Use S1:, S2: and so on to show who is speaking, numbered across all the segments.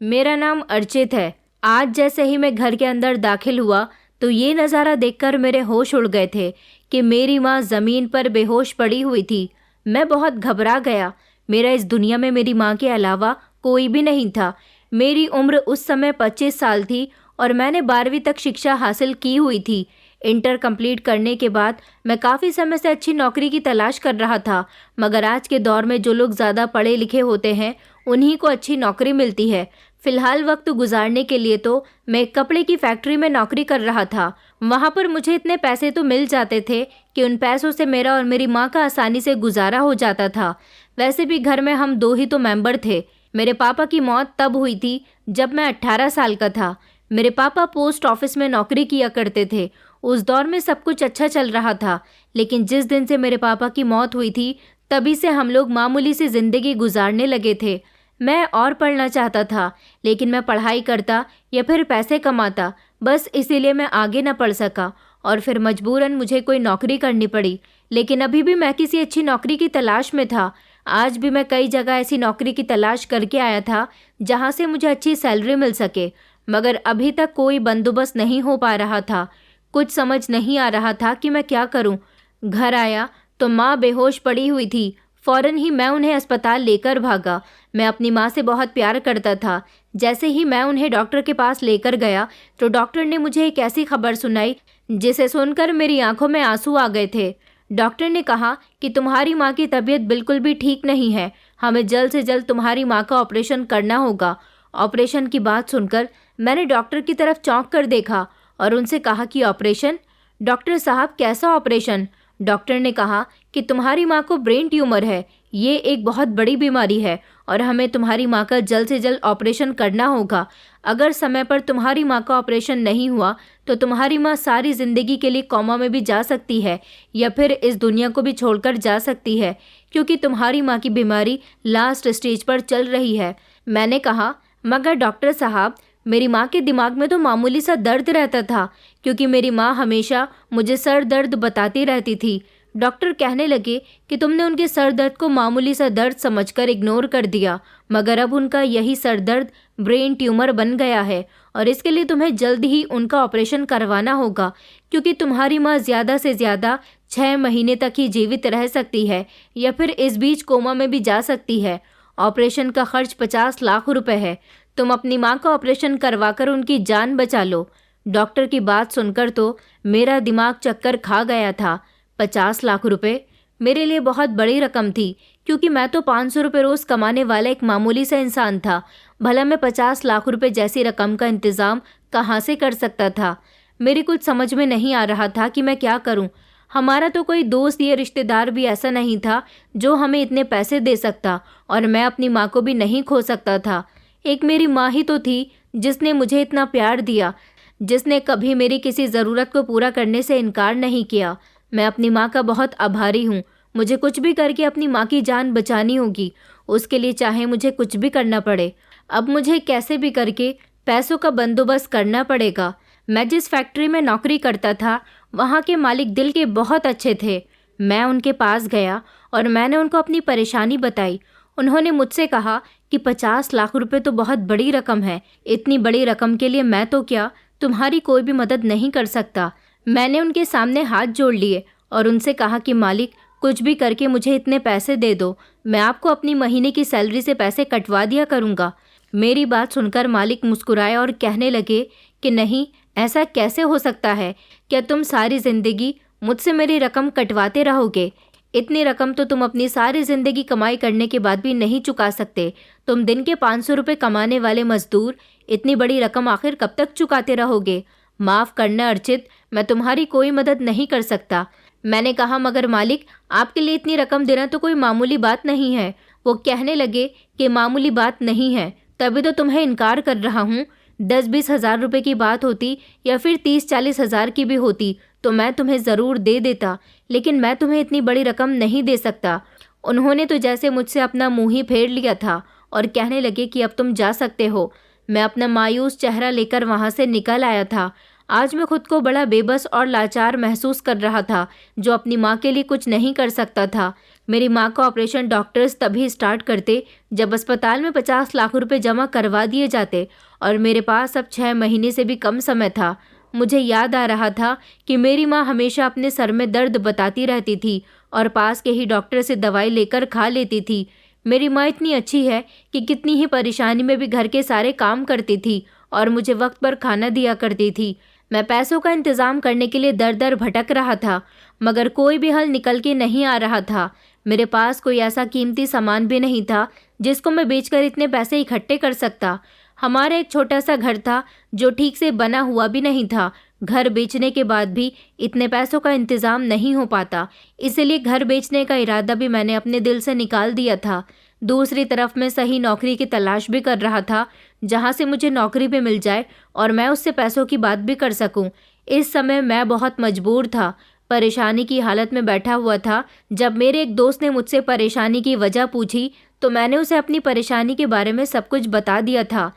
S1: मेरा नाम अर्चित है। आज जैसे ही मैं घर के अंदर दाखिल हुआ तो ये नज़ारा देखकर मेरे होश उड़ गए थे कि मेरी माँ ज़मीन पर बेहोश पड़ी हुई थी। मैं बहुत घबरा गया। मेरा इस दुनिया में मेरी माँ के अलावा कोई भी नहीं था। मेरी उम्र उस समय 25 साल थी और मैंने 12वीं तक शिक्षा हासिल की हुई थी। इंटर कंप्लीट करने के बाद मैं काफ़ी समय से अच्छी नौकरी की तलाश कर रहा था, मगर आज के दौर में जो लोग ज़्यादा पढ़े लिखे होते हैं उन्हीं को अच्छी नौकरी मिलती है। फिलहाल वक्त गुजारने के लिए तो मैं एक कपड़े की फैक्ट्री में नौकरी कर रहा था। वहाँ पर मुझे इतने पैसे तो मिल जाते थे कि उन पैसों से मेरा और मेरी माँ का आसानी से गुजारा हो जाता था। वैसे भी घर में हम 2 ही तो मेंबर थे। मेरे पापा की मौत तब हुई थी जब मैं 18 साल का था। मेरे पापा पोस्ट ऑफिस में नौकरी किया करते थे। उस दौर में सब कुछ अच्छा चल रहा था, लेकिन जिस दिन से मेरे पापा की मौत हुई थी तभी से हम लोग मामूली सी ज़िंदगी गुजारने लगे थे। मैं और पढ़ना चाहता था, लेकिन मैं पढ़ाई करता या फिर पैसे कमाता, बस इसीलिए मैं आगे न पढ़ सका और फिर मजबूरन मुझे कोई नौकरी करनी पड़ी। लेकिन अभी भी मैं किसी अच्छी नौकरी की तलाश में था। आज भी मैं कई जगह ऐसी नौकरी की तलाश करके आया था जहाँ से मुझे अच्छी सैलरी मिल सके, मगर अभी तक कोई बंदोबस्त नहीं हो पा रहा था। कुछ समझ नहीं आ रहा था कि मैं क्या करूं। घर आया तो माँ बेहोश पड़ी हुई थी। फौरन ही मैं उन्हें अस्पताल लेकर भागा। मैं अपनी माँ से बहुत प्यार करता था। जैसे ही मैं उन्हें डॉक्टर के पास लेकर गया तो डॉक्टर ने मुझे एक ऐसी खबर सुनाई जिसे सुनकर मेरी आंखों में आंसू आ गए थे। डॉक्टर ने कहा कि तुम्हारी माँ की तबीयत बिल्कुल भी ठीक नहीं है, हमें जल्द से जल्द तुम्हारी माँ का ऑपरेशन करना होगा। ऑपरेशन की बात सुनकर मैंने डॉक्टर की तरफ चौंक कर देखा और उनसे कहा कि ऑपरेशन? डॉक्टर साहब, कैसा ऑपरेशन? डॉक्टर ने कहा कि तुम्हारी माँ को ब्रेन ट्यूमर है। ये एक बहुत बड़ी बीमारी है और हमें तुम्हारी माँ का जल्द से जल्द ऑपरेशन करना होगा। अगर समय पर तुम्हारी माँ का ऑपरेशन नहीं हुआ तो तुम्हारी माँ सारी ज़िंदगी के लिए कोमा में भी जा सकती है या फिर इस दुनिया को भी छोड़कर जा सकती है, क्योंकि तुम्हारी माँ की बीमारी लास्ट स्टेज पर चल रही है। मैंने कहा, मगर डॉक्टर साहब, मेरी माँ के दिमाग में तो मामूली सा दर्द रहता था, क्योंकि मेरी माँ हमेशा मुझे सर दर्द बताती रहती थी। डॉक्टर कहने लगे कि तुमने उनके सर दर्द को मामूली सा दर्द समझकर इग्नोर कर दिया, मगर अब उनका यही सर दर्द ब्रेन ट्यूमर बन गया है और इसके लिए तुम्हें जल्द ही उनका ऑपरेशन करवाना होगा, क्योंकि तुम्हारी माँ ज़्यादा से ज़्यादा 6 महीने तक ही जीवित रह सकती है या फिर इस बीच कोमा में भी जा सकती है। ऑपरेशन का खर्च 50 लाख रुपए है। तुम अपनी माँ का ऑपरेशन करवाकर उनकी जान बचा लो। डॉक्टर की बात सुनकर तो मेरा दिमाग चक्कर खा गया था। 50 लाख रुपए मेरे लिए बहुत बड़ी रकम थी, क्योंकि मैं तो 500 रुपये रोज़ कमाने वाला एक मामूली सा इंसान था। भला मैं 50 लाख रुपए जैसी रकम का इंतज़ाम कहाँ से कर सकता था? मेरी कुछ समझ में नहीं आ रहा था कि मैं क्या करूं। हमारा तो कोई दोस्त या रिश्तेदार भी ऐसा नहीं था जो हमें इतने पैसे दे सकता, और मैं अपनी माँ को भी नहीं खो सकता था। एक मेरी माँ ही तो थी जिसने मुझे इतना प्यार दिया, जिसने कभी मेरी किसी ज़रूरत को पूरा करने से इनकार नहीं किया। मैं अपनी माँ का बहुत आभारी हूँ। मुझे कुछ भी करके अपनी माँ की जान बचानी होगी, उसके लिए चाहे मुझे कुछ भी करना पड़े। अब मुझे कैसे भी करके पैसों का बंदोबस्त करना पड़ेगा। मैं जिस फैक्ट्री में नौकरी करता था वहाँ के मालिक दिल के बहुत अच्छे थे। मैं उनके पास गया और मैंने उनको अपनी परेशानी बताई। उन्होंने मुझसे कहा कि 50 लाख रुपए तो बहुत बड़ी रकम है। इतनी बड़ी रकम के लिए मैं तो क्या, तुम्हारी कोई भी मदद नहीं कर सकता। मैंने उनके सामने हाथ जोड़ लिए और उनसे कहा कि मालिक, कुछ भी करके मुझे इतने पैसे दे दो, मैं आपको अपनी महीने की सैलरी से पैसे कटवा दिया करूँगा। मेरी बात सुनकर मालिक मुस्कुराए और कहने लगे कि नहीं, ऐसा कैसे हो सकता है? क्या तुम सारी ज़िंदगी मुझसे मेरी रकम कटवाते रहोगे? इतनी रकम तो तुम अपनी सारी ज़िंदगी कमाई करने के बाद भी नहीं चुका सकते। तुम दिन के 500 रुपये कमाने वाले मजदूर इतनी बड़ी रकम आखिर कब तक चुकाते रहोगे? माफ़ करना अर्चित, मैं तुम्हारी कोई मदद नहीं कर सकता। मैंने कहा, मगर मालिक, आपके लिए इतनी रकम देना तो कोई मामूली बात नहीं है। वो कहने लगे कि मामूली बात नहीं है, तभी तो तुम्हें इनकार कर रहा हूँ। 10-20 हज़ार रुपये की बात होती या फिर 30-40 हज़ार की भी होती तो मैं तुम्हें ज़रूर दे देता, लेकिन मैं तुम्हें इतनी बड़ी रकम नहीं दे सकता। उन्होंने तो जैसे मुझसे अपना मुँह ही फेर लिया था और कहने लगे कि अब तुम जा सकते हो। मैं अपना मायूस चेहरा लेकर वहाँ से निकल आया था। आज मैं खुद को बड़ा बेबस और लाचार महसूस कर रहा था, जो अपनी माँ के लिए कुछ नहीं कर सकता था। मेरी माँ का ऑपरेशन डॉक्टर्स तभी स्टार्ट करते जब अस्पताल में 50 लाख रुपए जमा करवा दिए जाते और मेरे पास अब 6 महीने से भी कम समय था। मुझे याद आ रहा था कि मेरी माँ हमेशा अपने सर में दर्द बताती रहती थी और पास के ही डॉक्टर से दवाई लेकर खा लेती थी। मेरी माँ इतनी अच्छी है कि कितनी ही परेशानी में भी घर के सारे काम करती थी और मुझे वक्त पर खाना दिया करती थी। मैं पैसों का इंतजाम करने के लिए दर दर भटक रहा था, मगर कोई भी हल निकल के नहीं आ रहा था। मेरे पास कोई ऐसा कीमती सामान भी नहीं था जिसको मैं बेचकर इतने पैसे इकट्ठे कर सकता। हमारा एक छोटा सा घर था जो ठीक से बना हुआ भी नहीं था। घर बेचने के बाद भी इतने पैसों का इंतजाम नहीं हो पाता, इसलिए घर बेचने का इरादा भी मैंने अपने दिल से निकाल दिया था। दूसरी तरफ मैं सही नौकरी की तलाश भी कर रहा था, जहां से मुझे नौकरी भी मिल जाए और मैं उससे पैसों की बात भी कर सकूं। इस समय मैं बहुत मजबूर था, परेशानी की हालत में बैठा हुआ था। जब मेरे एक दोस्त ने मुझसे परेशानी की वजह पूछी तो मैंने उसे अपनी परेशानी के बारे में सब कुछ बता दिया था।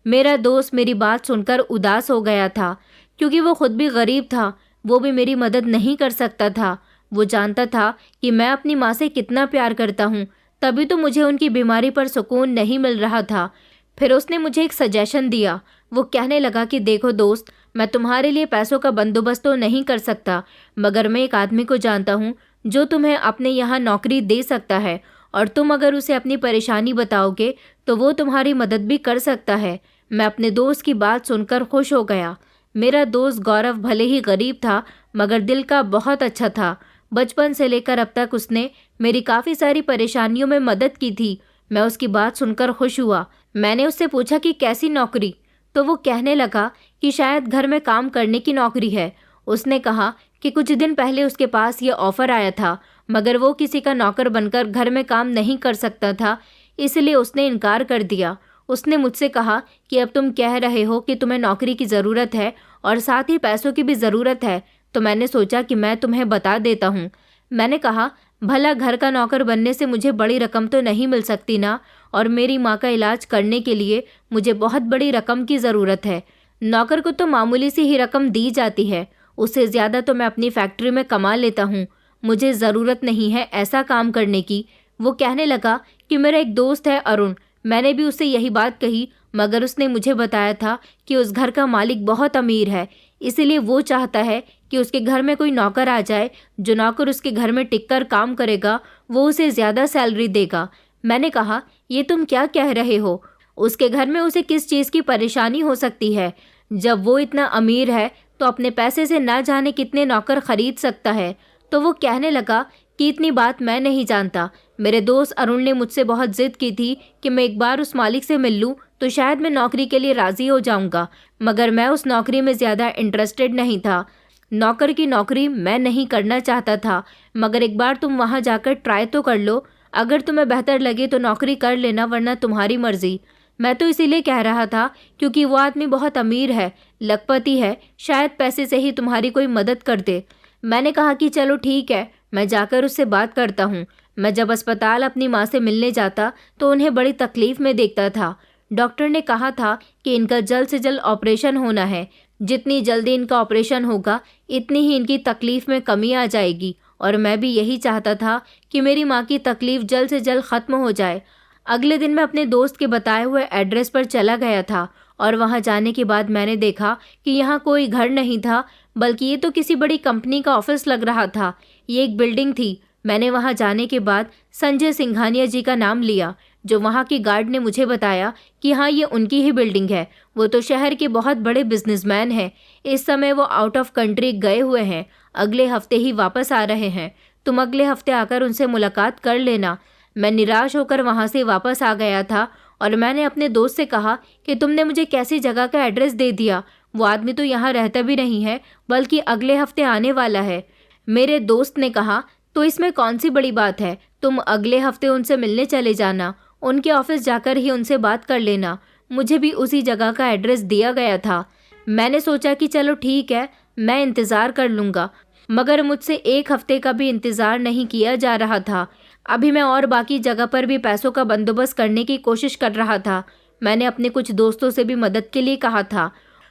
S1: मेरा दोस्त मेरी बात सुनकर उदास हो गया था, क्योंकि वो खुद भी गरीब था। वो भी मेरी मदद नहीं कर सकता था। वो जानता था कि मैं अपनी माँ से कितना प्यार करता हूँ, तभी तो मुझे उनकी बीमारी पर सुकून नहीं मिल रहा था। फिर उसने मुझे एक सजेशन दिया। वो कहने लगा कि देखो दोस्त, मैं तुम्हारे लिए पैसों का बंदोबस्त तो नहीं कर सकता, मगर मैं एक आदमी को जानता हूँ जो तुम्हें अपने यहाँ नौकरी दे सकता है, और तुम अगर उसे अपनी परेशानी बताओगे तो वो तुम्हारी मदद भी कर सकता है। मैं अपने दोस्त की बात सुनकर खुश हो गया। मेरा दोस्त गौरव भले ही गरीब था, मगर दिल का बहुत अच्छा था। बचपन से लेकर अब तक उसने मेरी काफ़ी सारी परेशानियों में मदद की थी। मैं उसकी बात सुनकर खुश हुआ। मैंने उससे पूछा कि कैसी नौकरी, तो वो कहने लगा कि शायद घर में काम करने की नौकरी है। उसने कहा कि कुछ दिन पहले उसके पास ये ऑफ़र आया था, मगर वो किसी का नौकर बनकर घर में काम नहीं कर सकता था, इसलिए उसने इनकार कर दिया। उसने मुझसे कहा कि अब तुम कह रहे हो कि तुम्हें नौकरी की ज़रूरत है और साथ ही पैसों की भी ज़रूरत है, तो मैंने सोचा कि मैं तुम्हें बता देता हूँ। मैंने कहा, भला घर का नौकर बनने से मुझे बड़ी रकम तो नहीं मिल सकती ना, और मेरी माँ का इलाज करने के लिए मुझे बहुत बड़ी रकम की ज़रूरत है। नौकर को तो मामूली सी ही रकम दी जाती है, उससे ज़्यादा तो मैं अपनी फैक्ट्री में कमा लेता हूँ। मुझे ज़रूरत नहीं है ऐसा काम करने की। वो कहने लगा कि मेरा एक दोस्त है अरुण। मैंने भी उससे यही बात कही, मगर उसने मुझे बताया था कि उस घर का मालिक बहुत अमीर है, इसीलिए वो चाहता है कि उसके घर में कोई नौकर आ जाए। जो नौकर उसके घर में टिककर काम करेगा वो उसे ज़्यादा सैलरी देगा। मैंने कहा, ये तुम क्या कह रहे हो? उसके घर में उसे किस चीज़ की परेशानी हो सकती है? जब वो इतना अमीर है तो अपने पैसे से ना जाने कितने नौकर खरीद सकता है। तो वो कहने लगा कि इतनी बात मैं नहीं जानता। मेरे दोस्त अरुण ने मुझसे बहुत ज़िद की थी कि मैं एक बार उस मालिक से मिल लूँ तो शायद मैं नौकरी के लिए राज़ी हो जाऊँगा, मगर मैं उस नौकरी में ज़्यादा इंटरेस्टेड नहीं था। नौकर की नौकरी मैं नहीं करना चाहता था, मगर एक बार तुम वहाँ जाकर ट्राई तो कर लो। अगर तुम्हें बेहतर लगे तो नौकरी कर लेना, वरना तुम्हारी मर्ज़ी। मैं तो इसीलिए कह रहा था क्योंकि वो आदमी बहुत अमीर है, लखपति है, शायद पैसे से ही तुम्हारी कोई मदद कर दे। मैंने कहा कि चलो ठीक है, मैं जाकर उससे बात करता हूँ। मैं जब अस्पताल अपनी माँ से मिलने जाता तो उन्हें बड़ी तकलीफ में देखता था। डॉक्टर ने कहा था कि इनका जल्द से जल्द ऑपरेशन होना है। जितनी जल्दी इनका ऑपरेशन होगा इतनी ही इनकी तकलीफ में कमी आ जाएगी, और मैं भी यही चाहता था कि मेरी माँ की तकलीफ जल्द से जल्द ख़त्म हो जाए। अगले दिन मैं अपने दोस्त के बताए हुए एड्रेस पर चला गया था, और वहाँ जाने के बाद मैंने देखा कि यहाँ कोई घर नहीं था, बल्कि ये तो किसी बड़ी कंपनी का ऑफिस लग रहा था। ये एक बिल्डिंग थी। मैंने वहाँ जाने के बाद संजय सिंघानिया जी का नाम लिया, जो वहाँ की गार्ड ने मुझे बताया कि हाँ, ये उनकी ही बिल्डिंग है। वो तो शहर के बहुत बड़े बिजनेसमैन हैं। इस समय वो आउट ऑफ कंट्री गए हुए हैं, अगले हफ्ते ही वापस आ रहे हैं। तुम अगले हफ्ते आकर उनसे मुलाकात कर लेना। मैं निराश होकर वहाँ से वापस आ गया था, और मैंने अपने दोस्त से कहा कि तुमने मुझे कैसी जगह का एड्रेस दे दिया। वो आदमी तो यहाँ रहता भी नहीं है, बल्कि अगले हफ्ते आने वाला है। मेरे दोस्त ने कहा, तो इसमें कौन सी बड़ी बात है, तुम अगले हफ्ते उनसे मिलने चले जाना। उनके ऑफिस जाकर ही उनसे बात कर लेना। मुझे भी उसी जगह का एड्रेस दिया गया था। मैंने सोचा कि चलो ठीक है, मैं इंतज़ार कर लूँगा, मगर मुझसे एक हफ्ते का भी इंतज़ार नहीं किया जा रहा था। अभी मैं और बाकी जगह पर भी पैसों का बंदोबस्त करने की कोशिश कर रहा था। मैंने अपने कुछ दोस्तों से भी मदद के लिए कहा था।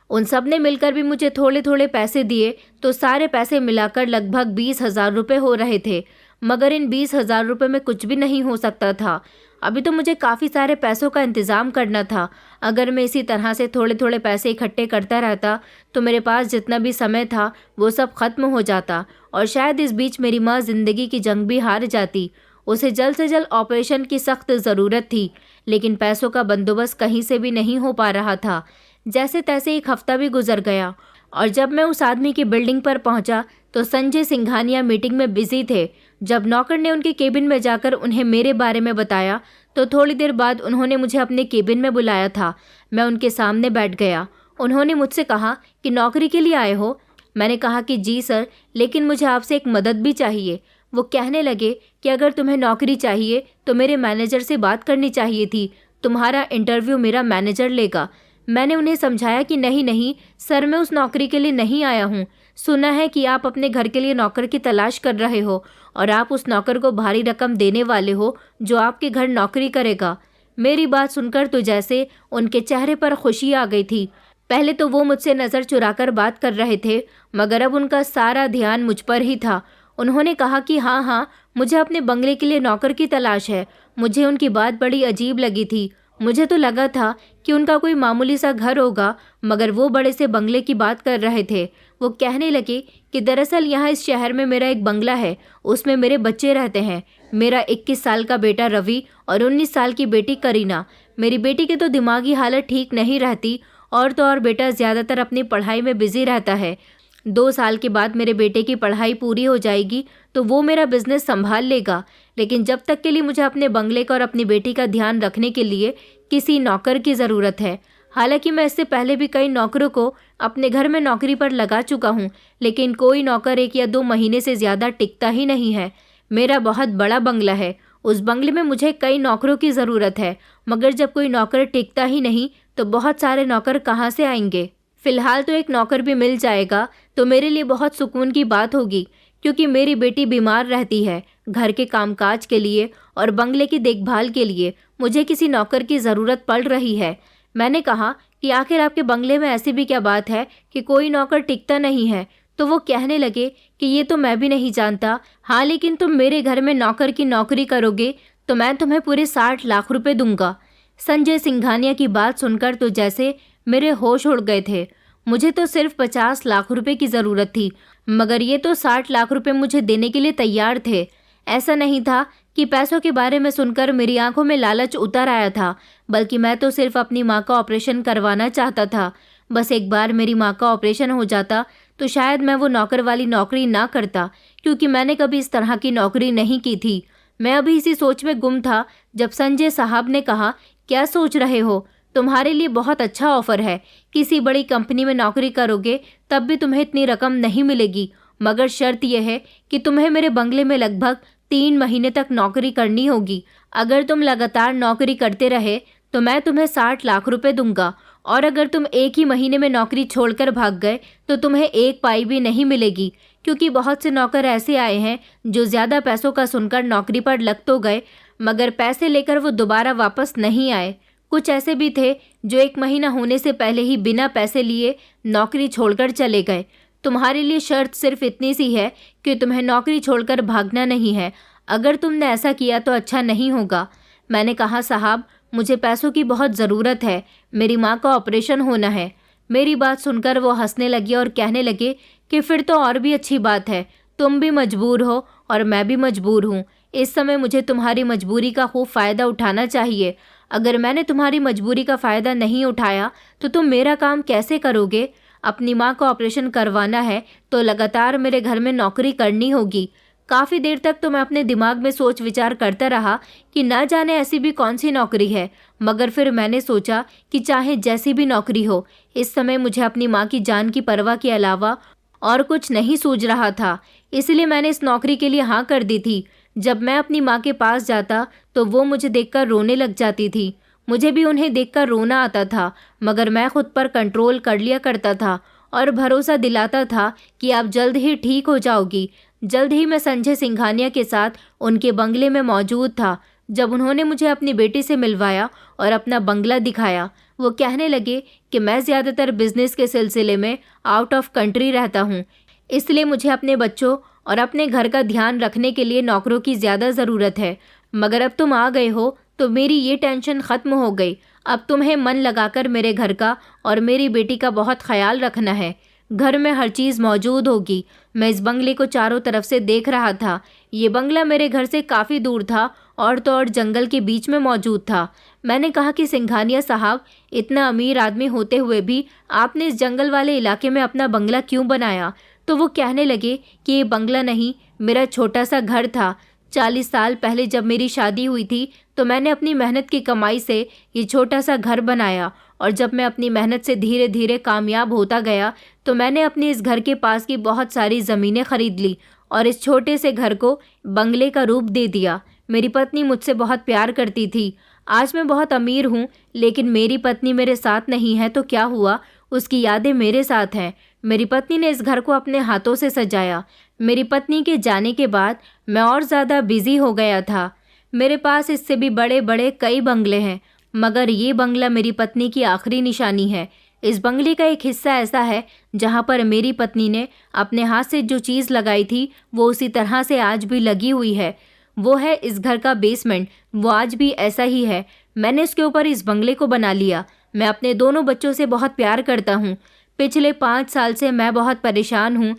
S1: उन सब ने मिलकर भी मुझे थोड़े थोड़े पैसे दिए, तो सारे पैसे मिलाकर लगभग 20,000 रुपये हो रहे थे। मगर इन 20,000 रुपये में कुछ भी नहीं हो सकता था। अभी तो मुझे काफ़ी सारे पैसों का इंतज़ाम करना था। अगर मैं इसी तरह से थोड़े थोड़े पैसे इकट्ठे करता रहता तो मेरे पास जितना भी समय था वो सब ख़त्म हो जाता और शायद इस बीच मेरी माँ ज़िंदगी की जंग भी हार जाती। उसे जल्द से जल्द ऑपरेशन की सख्त ज़रूरत थी, लेकिन पैसों का बंदोबस्त कहीं से भी नहीं हो पा रहा था। जैसे तैसे एक हफ्ता भी गुजर गया और जब मैं उस आदमी की बिल्डिंग पर पहुंचा तो संजय सिंघानिया मीटिंग में बिजी थे। जब नौकर ने उनके केबिन में जाकर उन्हें मेरे बारे में बताया तो थोड़ी देर बाद उन्होंने मुझे अपने केबिन में बुलाया था। मैं उनके सामने बैठ गया। उन्होंने मुझसे कहा कि नौकरी के लिए आए हो? मैंने कहा कि जी सर, लेकिन मुझे आपसे एक मदद भी चाहिए। वो कहने लगे कि अगर तुम्हें नौकरी चाहिए तो मेरे मैनेजर से बात करनी चाहिए थी। तुम्हारा इंटरव्यू मेरा मैनेजर लेगा। मैंने उन्हें समझाया कि नहीं नहीं सर, मैं उस नौकरी के लिए नहीं आया हूँ। सुना है कि आप अपने घर के लिए नौकर की तलाश कर रहे हो और आप उस नौकर को भारी रकम देने वाले हो जो आपके घर नौकरी करेगा। मेरी बात सुनकर तो जैसे उनके चेहरे पर खुशी आ गई थी। पहले तो वो मुझसे नज़र चुराकर बात कर रहे थे, मगर अब उनका सारा ध्यान मुझ पर ही था। उन्होंने कहा कि हाँ हाँ, मुझे अपने बंगले के लिए नौकर की तलाश है। मुझे उनकी बात बड़ी अजीब लगी थी। मुझे तो लगा था कि उनका कोई मामूली सा घर होगा, मगर वो बड़े से बंगले की बात कर रहे थे। वो कहने लगे कि दरअसल यहाँ इस शहर में मेरा एक बंगला है, उसमें मेरे बच्चे रहते हैं। मेरा 21 साल का बेटा रवि और 19 साल की बेटी करीना। मेरी बेटी की तो दिमागी हालत ठीक नहीं रहती, और तो और बेटा ज़्यादातर अपनी पढ़ाई में बिजी रहता है। 2 साल के बाद मेरे बेटे की पढ़ाई पूरी हो जाएगी तो वो मेरा बिजनेस संभाल लेगा, लेकिन जब तक के लिए मुझे अपने बंगले का और अपनी बेटी का ध्यान रखने के लिए किसी नौकर की ज़रूरत है। हालांकि मैं इससे पहले भी कई नौकरों को अपने घर में नौकरी पर लगा चुका हूँ, लेकिन कोई नौकर 1 या 2 महीने से ज़्यादा टिकता ही नहीं है। मेरा बहुत बड़ा बंगला है, उस बंगले में मुझे कई नौकरों की ज़रूरत है, मगर जब कोई नौकर टिकता ही नहीं तो बहुत सारे नौकर कहाँ से आएंगे। फ़िलहाल तो एक नौकर भी मिल जाएगा तो मेरे लिए बहुत सुकून की बात होगी, क्योंकि मेरी बेटी बीमार रहती है। घर के कामकाज के लिए और बंगले की देखभाल के लिए मुझे किसी नौकर की ज़रूरत पड़ रही है। मैंने कहा कि आखिर आपके बंगले में ऐसी भी क्या बात है कि कोई नौकर टिकता नहीं है? तो वो कहने लगे कि ये तो मैं भी नहीं जानता। हाँ, लेकिन तुम मेरे घर में नौकर की नौकरी करोगे तो मैं तुम्हें पूरे 60 लाख रुपए दूंगा। संजय सिंघानिया की बात सुनकर तो जैसे मेरे होश उड़ गए थे। मुझे तो सिर्फ 50 लाख रुपए की ज़रूरत थी, मगर ये तो 60 लाख रुपए मुझे देने के लिए तैयार थे। ऐसा नहीं था कि पैसों के बारे में सुनकर मेरी आंखों में लालच उतर आया था, बल्कि मैं तो सिर्फ अपनी माँ का ऑपरेशन करवाना चाहता था। बस एक बार मेरी माँ का ऑपरेशन हो जाता तो शायद मैं वो नौकर वाली नौकरी ना करता, क्योंकि मैंने कभी इस तरह की नौकरी नहीं की थी। मैं अभी इसी सोच में गुम था जब संजय साहब ने कहा, क्या सोच रहे हो? तुम्हारे लिए बहुत अच्छा ऑफ़र है। किसी बड़ी कंपनी में नौकरी करोगे तब भी तुम्हें इतनी रकम नहीं मिलेगी, मगर शर्त यह है कि तुम्हें मेरे बंगले में लगभग 3 महीने तक नौकरी करनी होगी। अगर तुम लगातार नौकरी करते रहे तो मैं तुम्हें 60 लाख रुपए दूंगा, और अगर तुम 1 ही महीने में नौकरी छोड़कर भाग गए तो तुम्हें 1 पाई भी नहीं मिलेगी, क्योंकि बहुत से नौकर ऐसे आए हैं जो ज़्यादा पैसों का सुनकर नौकरी पर लग तो गए, मगर पैसे लेकर वो दोबारा वापस नहीं आए। कुछ ऐसे भी थे जो 1 महीना होने से पहले ही बिना पैसे लिए नौकरी छोड़कर चले गए। तुम्हारे लिए शर्त सिर्फ इतनी सी है कि तुम्हें नौकरी छोड़कर भागना नहीं है। अगर तुमने ऐसा किया तो अच्छा नहीं होगा। मैंने कहा, साहब, मुझे पैसों की बहुत ज़रूरत है, मेरी माँ का ऑपरेशन होना है। मेरी बात सुनकर वो हंसने लगे और कहने लगे कि फिर तो और भी अच्छी बात है, तुम भी मजबूर हो और मैं भी मजबूर हूँ। इस समय मुझे तुम्हारी मजबूरी का खूब फ़ायदा उठाना चाहिए। अगर मैंने तुम्हारी मजबूरी का फ़ायदा नहीं उठाया तो तुम मेरा काम कैसे करोगे? अपनी माँ का ऑपरेशन करवाना है तो लगातार मेरे घर में नौकरी करनी होगी। काफ़ी देर तक तो मैं अपने दिमाग में सोच विचार करता रहा कि ना जाने ऐसी भी कौन सी नौकरी है, मगर फिर मैंने सोचा कि चाहे जैसी भी नौकरी हो, इस समय मुझे अपनी माँ की जान की परवाह के अलावा और कुछ नहीं सूझ रहा था। इसलिए मैंने इस नौकरी के लिए हाँ कर दी थी। जब मैं अपनी माँ के पास जाता तो वो मुझे देखकर रोने लग जाती थी। मुझे भी उन्हें देखकर रोना आता था, मगर मैं खुद पर कंट्रोल कर लिया करता था और भरोसा दिलाता था कि आप जल्द ही ठीक हो जाओगी। जल्द ही मैं संजय सिंघानिया के साथ उनके बंगले में मौजूद था। जब उन्होंने मुझे अपनी बेटी से मिलवाया और अपना बंगला दिखाया, वो कहने लगे कि मैं ज़्यादातर बिजनेस के सिलसिले में आउट ऑफ कंट्री रहता हूँ, इसलिए मुझे अपने बच्चों और अपने घर का ध्यान रखने के लिए नौकरों की ज़्यादा ज़रूरत है। मगर अब तुम आ गए हो तो मेरी ये टेंशन ख़त्म हो गई। अब तुम्हें मन लगाकर मेरे घर का और मेरी बेटी का बहुत ख्याल रखना है। घर में हर चीज़ मौजूद होगी। मैं इस बंगले को चारों तरफ से देख रहा था। ये बंगला मेरे घर से काफ़ी दूर था और तो और जंगल के बीच में मौजूद था। मैंने कहा कि सिंघानिया साहब, इतना अमीर आदमी होते हुए भी आपने इस जंगल वाले इलाके में अपना बंगला क्यों बनाया? तो वो कहने लगे कि ये बंगला नहीं, मेरा छोटा सा घर था। 40 साल पहले जब मेरी शादी हुई थी तो मैंने अपनी मेहनत की कमाई से ये छोटा सा घर बनाया, और जब मैं अपनी मेहनत से धीरे धीरे कामयाब होता गया तो मैंने अपने इस घर के पास की बहुत सारी ज़मीनें खरीद ली और इस छोटे से घर को बंगले का रूप दे दिया। मेरी पत्नी मुझसे बहुत प्यार करती थी। आज मैं बहुत अमीर हूँ, लेकिन मेरी पत्नी मेरे साथ नहीं है तो क्या हुआ, उसकी यादें मेरे साथ हैं। मेरी पत्नी ने इस घर को अपने हाथों से सजाया। मेरी पत्नी के जाने के बाद मैं और ज़्यादा बिजी हो गया था। मेरे पास इससे भी बड़े बड़े कई बंगले हैं, मगर ये बंगला मेरी पत्नी की आखिरी निशानी है। इस बंगले का एक हिस्सा ऐसा है जहाँ पर मेरी पत्नी ने अपने हाथ से जो चीज़ लगाई थी वो उसी तरह से आज भी लगी हुई है। वो है इस घर का बेसमेंट। वो आज भी ऐसा ही है। मैंने इसके ऊपर इस बंगले को बना लिया। मैं अपने दोनों बच्चों से बहुत प्यार करता हूँ। पिछले 5 साल से मैं बहुत परेशान हूँ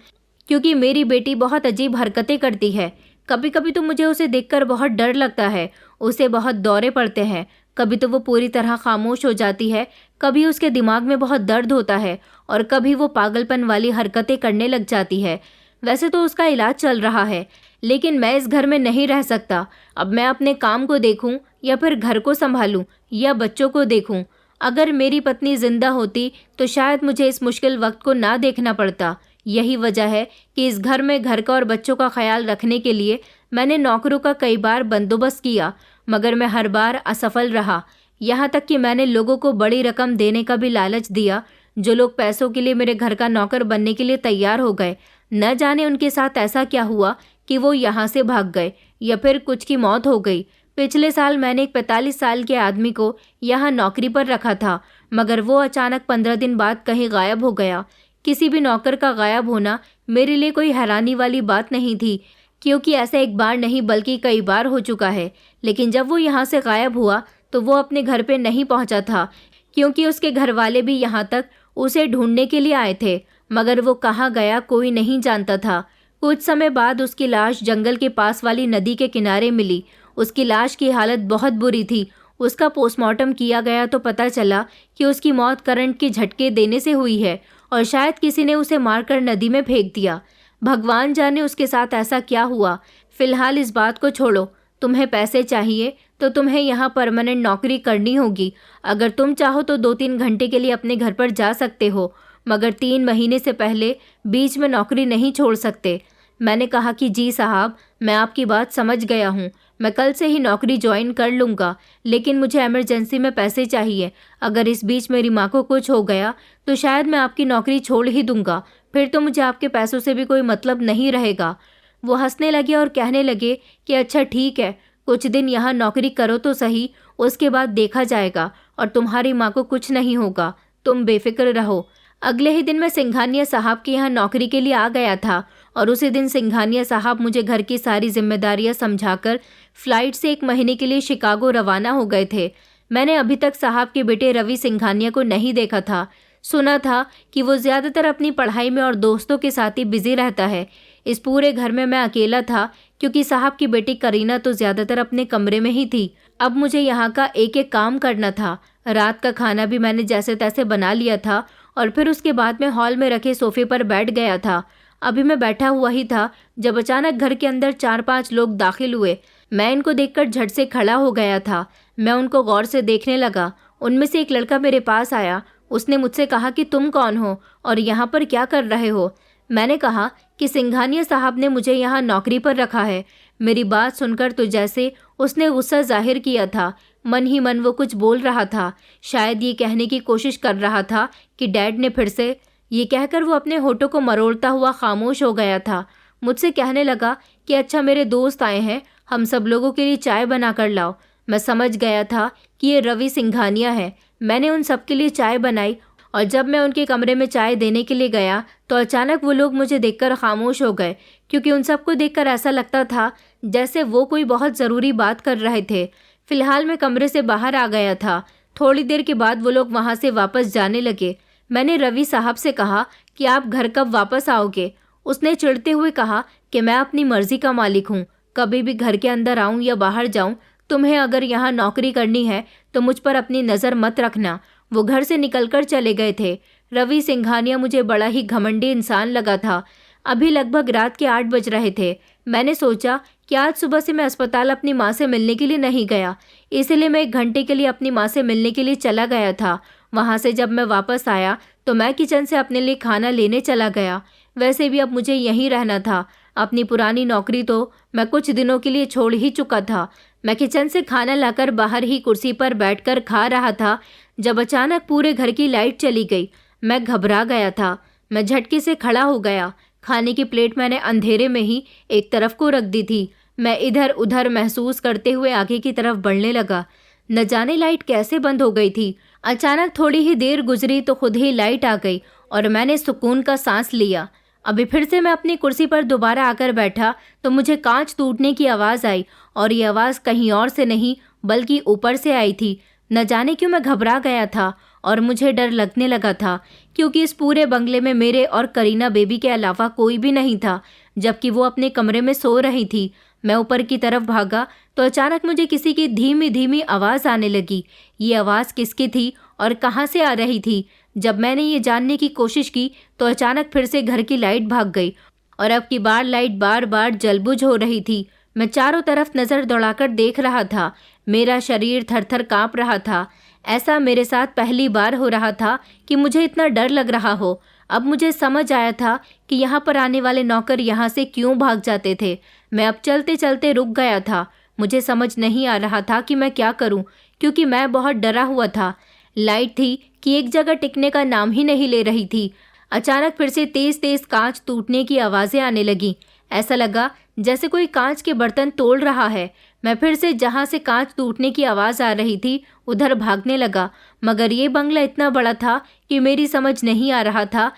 S1: क्योंकि मेरी बेटी बहुत अजीब हरकतें करती है। कभी कभी तो मुझे उसे देखकर बहुत डर लगता है। उसे बहुत दौरे पड़ते हैं। कभी तो वो पूरी तरह खामोश हो जाती है, कभी उसके दिमाग में बहुत दर्द होता है और कभी वो पागलपन वाली हरकतें करने लग जाती है। वैसे तो उसका इलाज चल रहा है, लेकिन मैं इस घर में नहीं रह सकता। अब मैं अपने काम को देखूं या फिर घर को संभालूं या बच्चों को देखूं। अगर मेरी पत्नी जिंदा होती तो शायद मुझे इस मुश्किल वक्त को ना देखना पड़ता। यही वजह है कि इस घर में घर का और बच्चों का ख्याल रखने के लिए मैंने नौकरों का कई बार बंदोबस्त किया, मगर मैं हर बार असफल रहा। यहाँ तक कि मैंने लोगों को बड़ी रकम देने का भी लालच दिया, जो लोग पैसों के लिए मेरे घर का नौकर बनने के लिए तैयार हो गए। न जाने उनके साथ ऐसा क्या हुआ कि वो यहाँ से भाग गए या फिर कुछ की मौत हो गई। पिछले साल मैंने एक 45 साल के आदमी को यहाँ नौकरी पर रखा था, मगर वो अचानक 15 दिन बाद कहीं गायब हो गया। किसी भी नौकर का गायब होना मेरे लिए कोई हैरानी वाली बात नहीं थी, क्योंकि ऐसा एक बार नहीं बल्कि कई बार हो चुका है। लेकिन जब वो यहाँ से गायब हुआ तो वो अपने घर पे नहीं पहुँचा था, क्योंकि उसके घर वाले भी यहाँ तक उसे ढूंढने के लिए आए थे, मगर वो कहाँ गया कोई नहीं जानता था। कुछ समय बाद उसकी लाश जंगल के पास वाली नदी के किनारे मिली। उसकी लाश की हालत बहुत बुरी थी। उसका पोस्टमार्टम किया गया तो पता चला कि उसकी मौत करंट के झटके देने से हुई है और शायद किसी ने उसे मारकर नदी में फेंक दिया। भगवान जाने उसके साथ ऐसा क्या हुआ। फिलहाल इस बात को छोड़ो। तुम्हें पैसे चाहिए तो तुम्हें यहाँ परमानेंट नौकरी करनी होगी। अगर तुम चाहो तो 2-3 घंटे के लिए अपने घर पर जा सकते हो, मगर 3 महीने से पहले बीच में नौकरी नहीं छोड़ सकते। मैंने कहा कि जी साहब, मैं आपकी बात समझ गया हूँ। मैं कल से ही नौकरी ज्वाइन कर लूँगा, लेकिन मुझे इमरजेंसी में पैसे चाहिए। अगर इस बीच मेरी माँ को कुछ हो गया तो शायद मैं आपकी नौकरी छोड़ ही दूँगा। फिर तो मुझे आपके पैसों से भी कोई मतलब नहीं रहेगा। वो हंसने लगे और कहने लगे कि अच्छा ठीक है, कुछ दिन यहाँ नौकरी करो तो सही, उसके बाद देखा जाएगा और तुम्हारी माँ को कुछ नहीं होगा, तुम बेफिक्र रहो। अगले ही दिन मैं सिंघानिया साहब के यहाँ नौकरी के लिए आ गया था और उसी दिन सिंघानिया साहब मुझे घर की सारी जिम्मेदारियां समझाकर फ्लाइट से 1 महीने के लिए शिकागो रवाना हो गए थे। मैंने अभी तक साहब के बेटे रवि सिंघानिया को नहीं देखा था। सुना था कि वो ज़्यादातर अपनी पढ़ाई में और दोस्तों के साथ ही बिजी रहता है। इस पूरे घर में मैं अकेला था, क्योंकि साहब की बेटी करीना तो ज़्यादातर अपने कमरे में ही थी। अब मुझे यहाँ का एक एक काम करना था। रात का खाना भी मैंने जैसे तैसे बना लिया था और फिर उसके बाद मैं हॉल में रखे सोफे पर बैठ गया था। अभी मैं बैठा हुआ ही था जब अचानक घर के अंदर 4-5 लोग दाखिल हुए। मैं इनको देखकर झट से खड़ा हो गया था। मैं उनको गौर से देखने लगा। उनमें से एक लड़का मेरे पास आया। उसने मुझसे कहा कि तुम कौन हो और यहाँ पर क्या कर रहे हो। मैंने कहा कि सिंघानिया साहब ने मुझे यहाँ नौकरी पर रखा है। मेरी बात सुनकर तो जैसे उसने गुस्सा जाहिर किया था। मन ही मन वो कुछ बोल रहा था, शायद ये कहने की कोशिश कर रहा था कि डैड ने फिर से। ये कहकर वो अपने होठों को मरोड़ता हुआ खामोश हो गया था। मुझसे कहने लगा कि अच्छा मेरे दोस्त आए हैं, हम सब लोगों के लिए चाय बना कर लाओ। मैं समझ गया था कि ये रवि सिंघानिया है। मैंने उन सब के लिए चाय बनाई और जब मैं उनके कमरे में चाय देने के लिए गया तो अचानक वो लोग मुझे देखकर खामोश हो गए, क्योंकि उन सबको देखकर ऐसा लगता था जैसे वो कोई बहुत ज़रूरी बात कर रहे थे। फिलहाल मैं कमरे से बाहर आ गया था। थोड़ी देर के बाद वो लोग वहाँ से वापस जाने लगे। मैंने रवि साहब से कहा कि आप घर कब वापस आओगे। उसने चिढ़ते हुए कहा कि मैं अपनी मर्जी का मालिक हूँ, कभी भी घर के अंदर आऊँ या बाहर जाऊँ। तुम्हें अगर यहाँ नौकरी करनी है तो मुझ पर अपनी नज़र मत रखना। वो घर से निकलकर चले गए थे। रवि सिंघानिया मुझे बड़ा ही घमंडी इंसान लगा था। अभी लगभग रात के 8 बज रहे थे। मैंने सोचा कि आज सुबह से मैं अस्पताल अपनी माँ से मिलने के लिए नहीं गया, इसलिए मैं 1 घंटे के लिए अपनी माँ से मिलने के लिए चला गया था। वहाँ से जब मैं वापस आया तो मैं किचन से अपने लिए खाना लेने चला गया। वैसे भी अब मुझे यहीं रहना था। अपनी पुरानी नौकरी तो मैं कुछ दिनों के लिए छोड़ ही चुका था। मैं किचन से खाना लाकर बाहर ही कुर्सी पर बैठकर खा रहा था जब अचानक पूरे घर की लाइट चली गई। मैं घबरा गया था। मैं झटके से खड़ा हो गया। खाने की प्लेट मैंने अंधेरे में ही एक तरफ को रख दी थी। मैं इधर उधर महसूस करते हुए आगे की तरफ बढ़ने लगा। न जाने लाइट कैसे बंद हो गई थी। अचानक थोड़ी ही देर गुजरी तो खुद ही लाइट आ गई और मैंने सुकून का सांस लिया। अभी फिर से मैं अपनी कुर्सी पर दोबारा आकर बैठा तो मुझे कांच टूटने की आवाज़ आई, और ये आवाज़ कहीं और से नहीं बल्कि ऊपर से आई थी। न जाने क्यों मैं घबरा गया था और मुझे डर लगने लगा था, क्योंकि इस पूरे बंगले में मेरे और करीना बेबी के अलावा कोई भी नहीं था, जबकि वो अपने कमरे में सो रही थी। मैं ऊपर की तरफ भागा तो अचानक मुझे किसी की धीमी धीमी आवाज़ आने लगी। ये आवाज़ किसकी थी और कहाँ से आ रही थी? जब मैंने ये जानने की कोशिश की तो अचानक फिर से घर की लाइट भाग गई और अब की बार लाइट बार बार जलबुझ हो रही थी। मैं चारों तरफ नज़र दौड़ाकर देख रहा था। मेरा शरीर थर थर काँप रहा था। ऐसा मेरे साथ पहली बार हो रहा था कि मुझे इतना डर लग रहा हो। अब मुझे समझ आया था कि यहाँ पर आने वाले नौकर यहाँ से क्यों भाग जाते थे। मैं अब चलते चलते रुक गया था। मुझे समझ नहीं आ रहा था कि मैं क्या करूँ, क्योंकि मैं बहुत डरा हुआ था। लाइट थी कि एक जगह टिकने का नाम ही नहीं ले रही थी। अचानक फिर से तेज तेज कांच टूटने की आवाज़ें आने लगी। ऐसा लगा जैसे कोई कांच के बर्तन तोड़ रहा है। मैं फिर से जहाँ से कांच टूटने की आवाज़ आ रही थी उधर भागने लगा, मगर ये बंगला इतना बड़ा था कि मेरी समझ नहीं आ रहा था